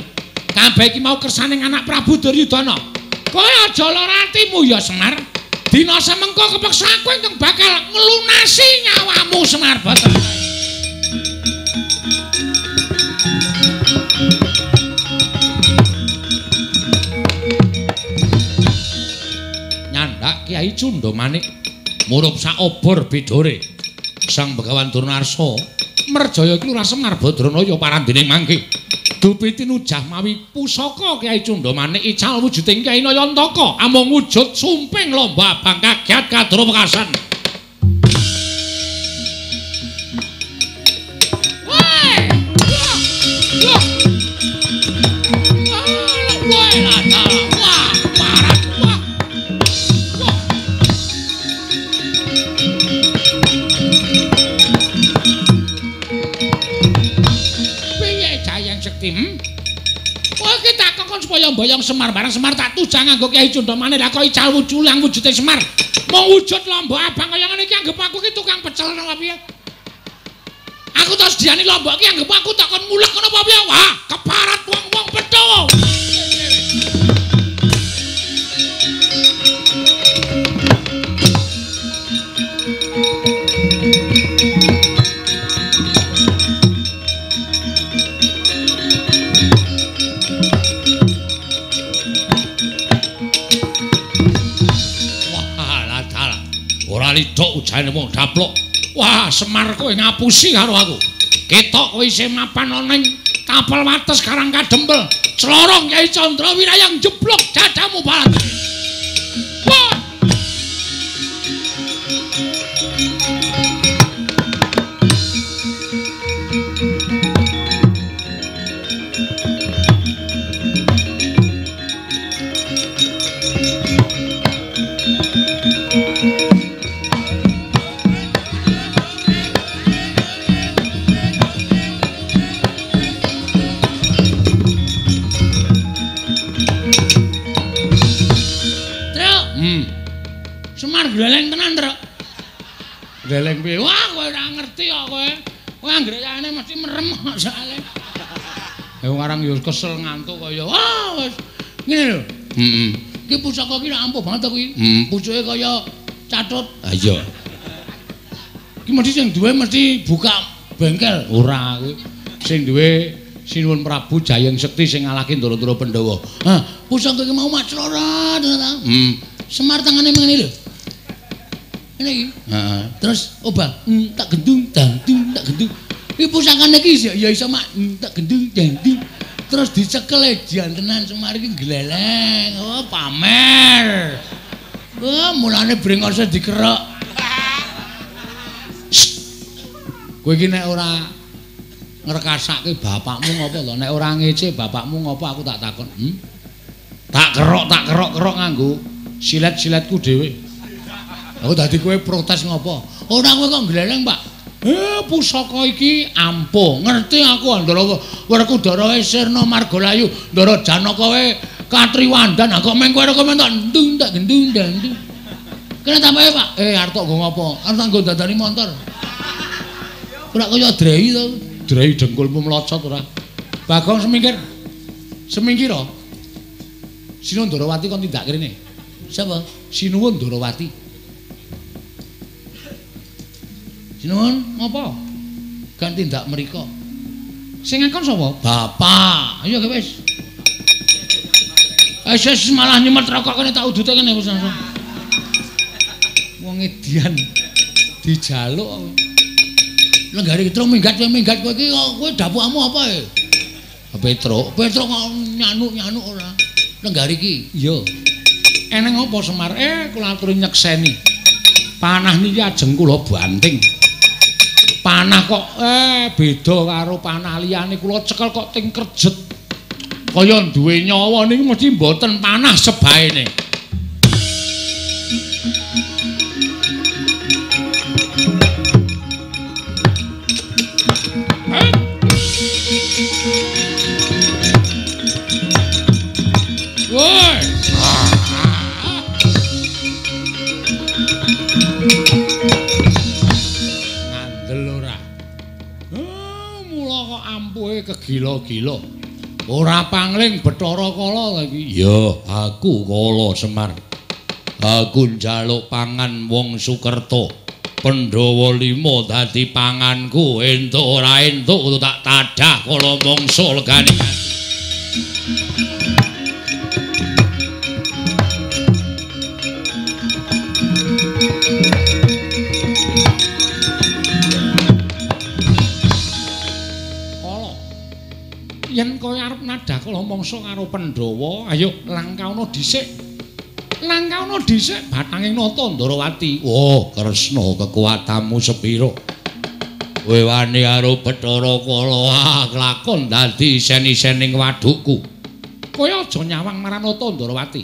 Kabeh iki mau kersaning anak Prabu Duryudana. Kowe aja lara atimu ya Semar. Dina semengko kepeksa kowe engkang bakal nglunasi nyawamu Semar Bathara. Nyandak Kyai Cundamanik murup sak obor bedore. Sang Begawan Durnarsa merjaya iki Lurah Semar Badranaya parandening mangke. Dupi tinujah mawi pusaka Kyai Cundamanik ical wujuding Kyai Nayantaka amung wujud sumping lomba abang kagiat kadra wekasan. Wah, boyong Semar bareng Semar tak tujang nganggo Kyai Condamane lah kok ical wujulang wujude Semar. Mau wujud lomba abang kaya ngene iki anggap aku ki tukang pecel napa piye? Aku terus diani lombok ki anggap aku takon mulek ngono apa piye? Wah, keparat wong-wong Bedhawa. Ora lidok ujane wong daplok. Wah, Semar kowe ngapusi karo aku. Ketok kowe isih mapan ana ning kapal wates Karang Kadempel. Slorong Kyai Candra Wirayang jeblok dadamu balat. Wah! Gleleng tenan, Truk. Gleleng piye? Wah, kowe ora ngerti kok kowe. Kowe anggrekane mesti merem kok soalé. Wong arang yo kesel ngantuk kaya. Wah, wis ngene lho. Heeh. Iki pusaka iki ampuh banget kuwi. Pucuke kaya catut. Ha iya. Iki mesti sing duwe mesti buka bengkel. Ora kuwi. Sing duwe Sinuwun Prabu Jayeng Sekti sing ngalahke Ndara-ndara Pandhawa. Hah, pusaka iki mau maclora tenan. Semar tangane ngene lho. Ini terus obah tak gendung dandung tak gendung iki pusakane iki ya iso mak tak gendung dandung terus dicekel jantenan Semar iki gleleng pamer mulane brengose dikerok kowe iki nek ora ngrekasake bapakmu ngopo lho nek ora ngece bapakmu ngopo aku tak takon tak kerok nganggo silet-siletku dhewe. Aku dadi kowe protes ngopo? Ora kowe kok gleleng, Pak. Pusaka iki ampuh. Ngerti aku Ndara Werkudara Sirna Margalayu, Ndara Janaka wae Katriwandan. Kok meng kowe rekomen tak ndung tak gendung dandung. Kene tambahe, Pak. Arep nggo ngopo? Arep nggo dadani montor. Ora kaya drei to. Drei dengkulmu mlocot ora. Bagong semingkir. Semingkira. Sinuwun Ndarawati kon tindak kene. Sapa? Sinuwun Ndarawati. Sinuwun ngopo? Kan tindak mriko. Sing ngakon sapa? Bapak. Ayo wis. Wis malah nyemet rokok kene tak udute kene wis langsung. Wong edian dijaluk. Lenggari Petro minggat kowe iki kowe dapukmu apa e? Petro kok nyanuk ora. Lenggari iki. Iya. Eneng apa Semar? Kula aturi nyekseni. Panah niki ajeng kula banting. Panah kok beda karo panah liyane kula cekel kok ting kerjet. Kaya duwe nyawa niki mesti mboten panah sebaene. Woi. Kegila-gila. Ora pangling Bathara Kala iki. Ya, aku Kala Semar. Aku njaluk pangan wong Sukerta. Pandhawa 5 dadi panganku, entuk ora entuk tak tadah kala mangsa legane. Yen kowe arep nadah kala mangsa karo Pandhawa, ayo langkauna dhisik. Langkauna dhisik batanging nata Ndarawati. Oh, Kresna kekuatanmu sepira? Kowe wani karo Bathara Kala kelakon dadi isen-isening wadukku. Kowe aja nyawang marang nata Ndarawati.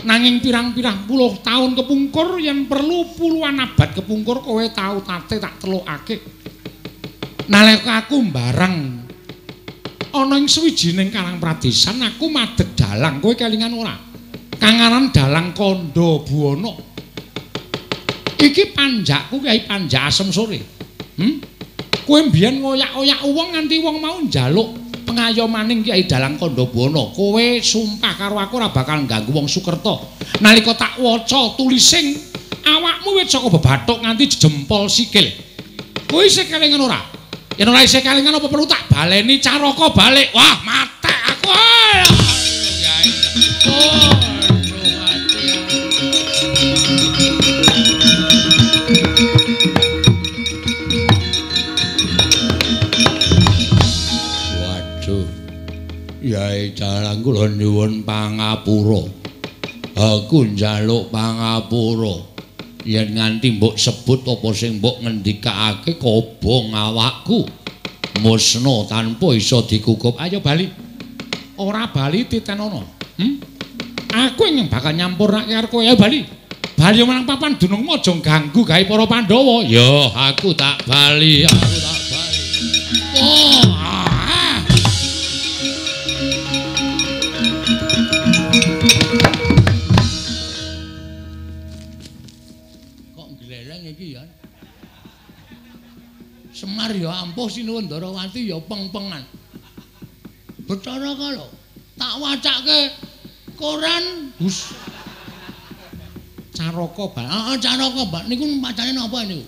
Nanging pirang-pirang puluh taun kepungkur yen perlu puluhan abad kepungkur kowe tau tate tak telukake. Nalika aku mbarang ana ing sawijining karang pradesan aku madeg dalang kowe kelingan ora kang aran Dalang Kandha Buwana iki panjakku Kyai Panjak Asem Sore kowe mbiyen ngoyak-oyak wong nganti wong mau njaluk pengayomaning Kyai Dalang Kandha Buwana kowe sumpah karo aku ora bakal ganggu wong Sukerta nalika tak waca tulising awakmu wis saka bebathuk nganti jempol sikil kowe isih kelingan ora yen ora isih kelingan apa perlu tak baleni Caraka balik wah matek aku Kyai Dalang kula nyuwun pangapura. Aku njaluk pangapura. Yen nganti mbok sebut apa sing mbok ngendikake kobong awakku. Musna tanpa isa dikukup. Ayo bali. Ora bali titenono. Aku yang bakal nyampurnake karo kowe. Ayo bali. Bali menang papan dunung aja ganggu gawe para Pandhawa. Ya, aku tak bali. Aku tak bali. Oh. Semar ya ampuh Sinuwun Ndarawati ya peng-pengan. Bathara kala tak wacake koran Gus Caraka Bal. Heeh Caraka Bal niku macane napa niku?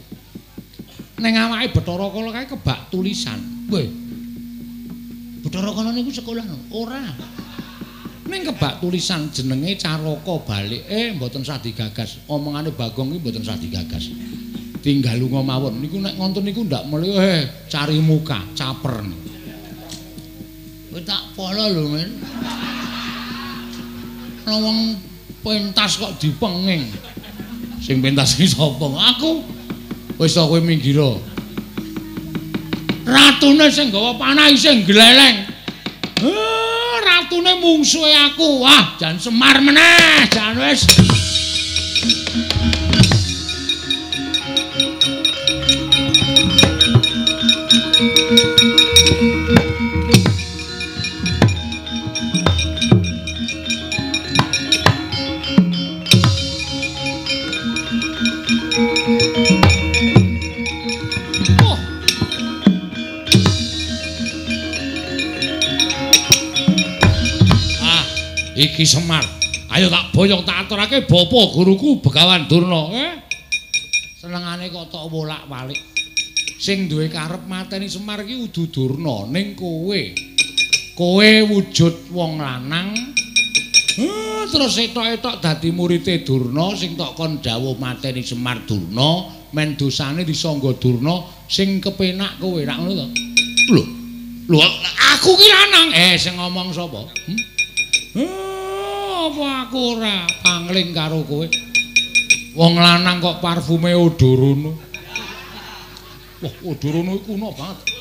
Ning awake Bathara kala kae kebak tulisan. Weh. Bathara kala niku sekolah ora. Ning kebak tulisan jenenge Caraka Balik mboten sah digagas. Omongane Bagong iki mboten sah digagas. Tinggal lunga mawon niku nek ngontun niku ndak melu cari muka caper kowe tak polo lho men wong pentas kok dipenging sing pentas iki sapa aku wis kowe minggiro ratune sing gawa panah isih gleleng ratune mungsuhe aku wah jan Semar meneh jan wis Iki Semar, ayo tak boyong tak aturake bapa guruku Begawan Durna. Senengane kok tok wolak-walik. Sing duwe karep mateni Semar iki udu Durna ning kowe. Kowe wujud wong lanang. Terus etok-etok dadi murite Durna sing tok kon dawuh mateni Semar Durna, men dosane disangga Durna sing kepenak kowe, rak ngono to? Lho, aku ki lanang. Sing ngomong sapa? Apa aku ora pangling karo kowe? Wong lanang kok parfume Odorono. Wah, Odorono iku kuno banget.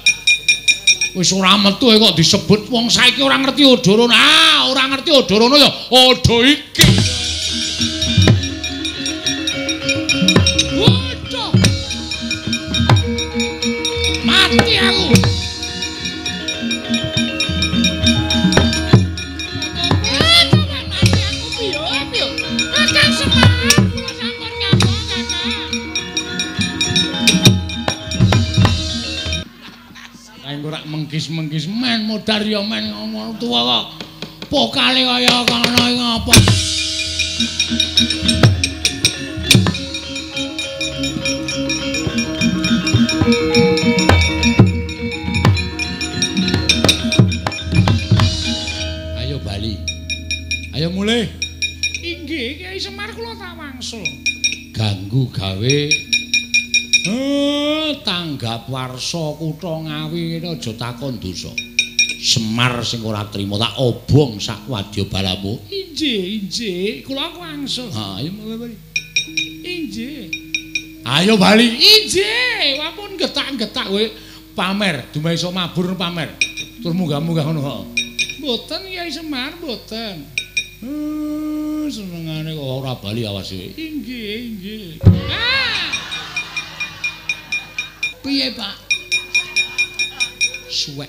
Wis ora metu kok disebut wong saiki ora ngerti Odorono. Ora ngerti Odorono ya Odo iki. Waduh. Mati aku. Mengkis-mengkis men modar ya men ngomong tuwa kok pokale kaya kono iki ngapa Ayo bali ayo mulih inggih Kyai Semar kula tak wangsul ganggu gawe tanggap warsa kutha Ngawi aja takon dosa. Semar sing ora trima tak obong sak wadya balamu. Injih, kula wangsul. Ayo bali. Injih. Ayo bali. Injih. Wapun getak-getak kowe pamer, dumeh iso mabur pamer. Tur munggah-munggah ngono. Mboten Kyai Semar, mboten. Senengane kok ora bali awas kowe. Inggih. Piye, Pak? Suwek.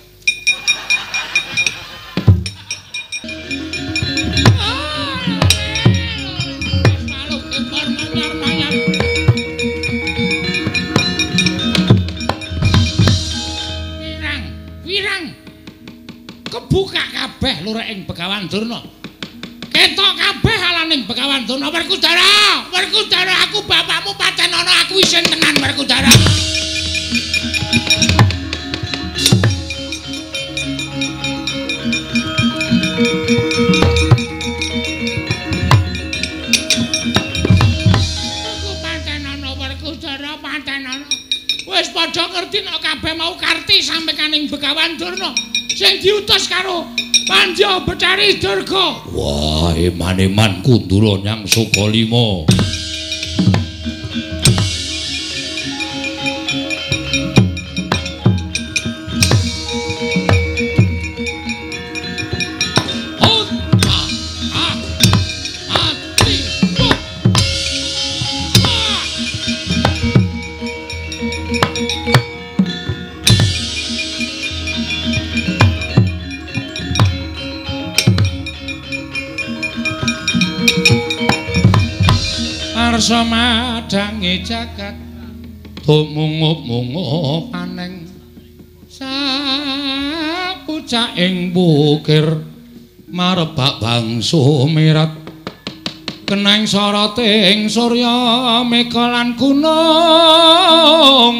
Kebuka kabeh lureking Begawan Durna. Ketok kabeh alaning Begawan Durna. Werkudara, Werkudara, aku bapakmu pancen ana, aku isin tenan Werkudara. Aku pancen ana Werkudara, pancen ana. Wis padha ngerti nek kabeh mau karti sampe kaning Begawan Durna. Sing diutus karo Pandya Betari Durga. Wah, eman-eman Kundura Nyang Subalima. Arsa madangi jagat tumungup-mungup paneng sapucaking bukir marebak bangsu mirat keneng soroting surya meka lan gunung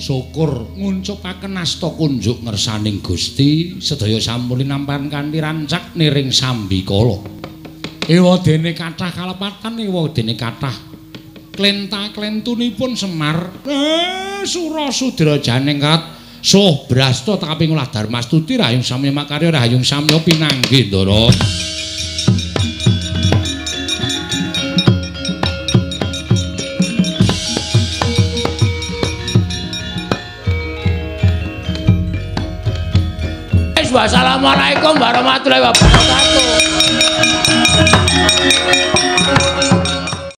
syukur nguncupaken asta kunjuk ngersaning Gusti sedaya sampun nampan kanthi rancak niring sambikala. Ewadene kathah kalepatan ewadene kathah klenta-klentunipun Semar Sura Sudra Janengkat Suh Brasta kaping ulah Darmastuti Rahayung Samya Makarya Rahayung Samya Pinanggih Ndara. Wassalamualaikum warahmatullahi wabarakatuh.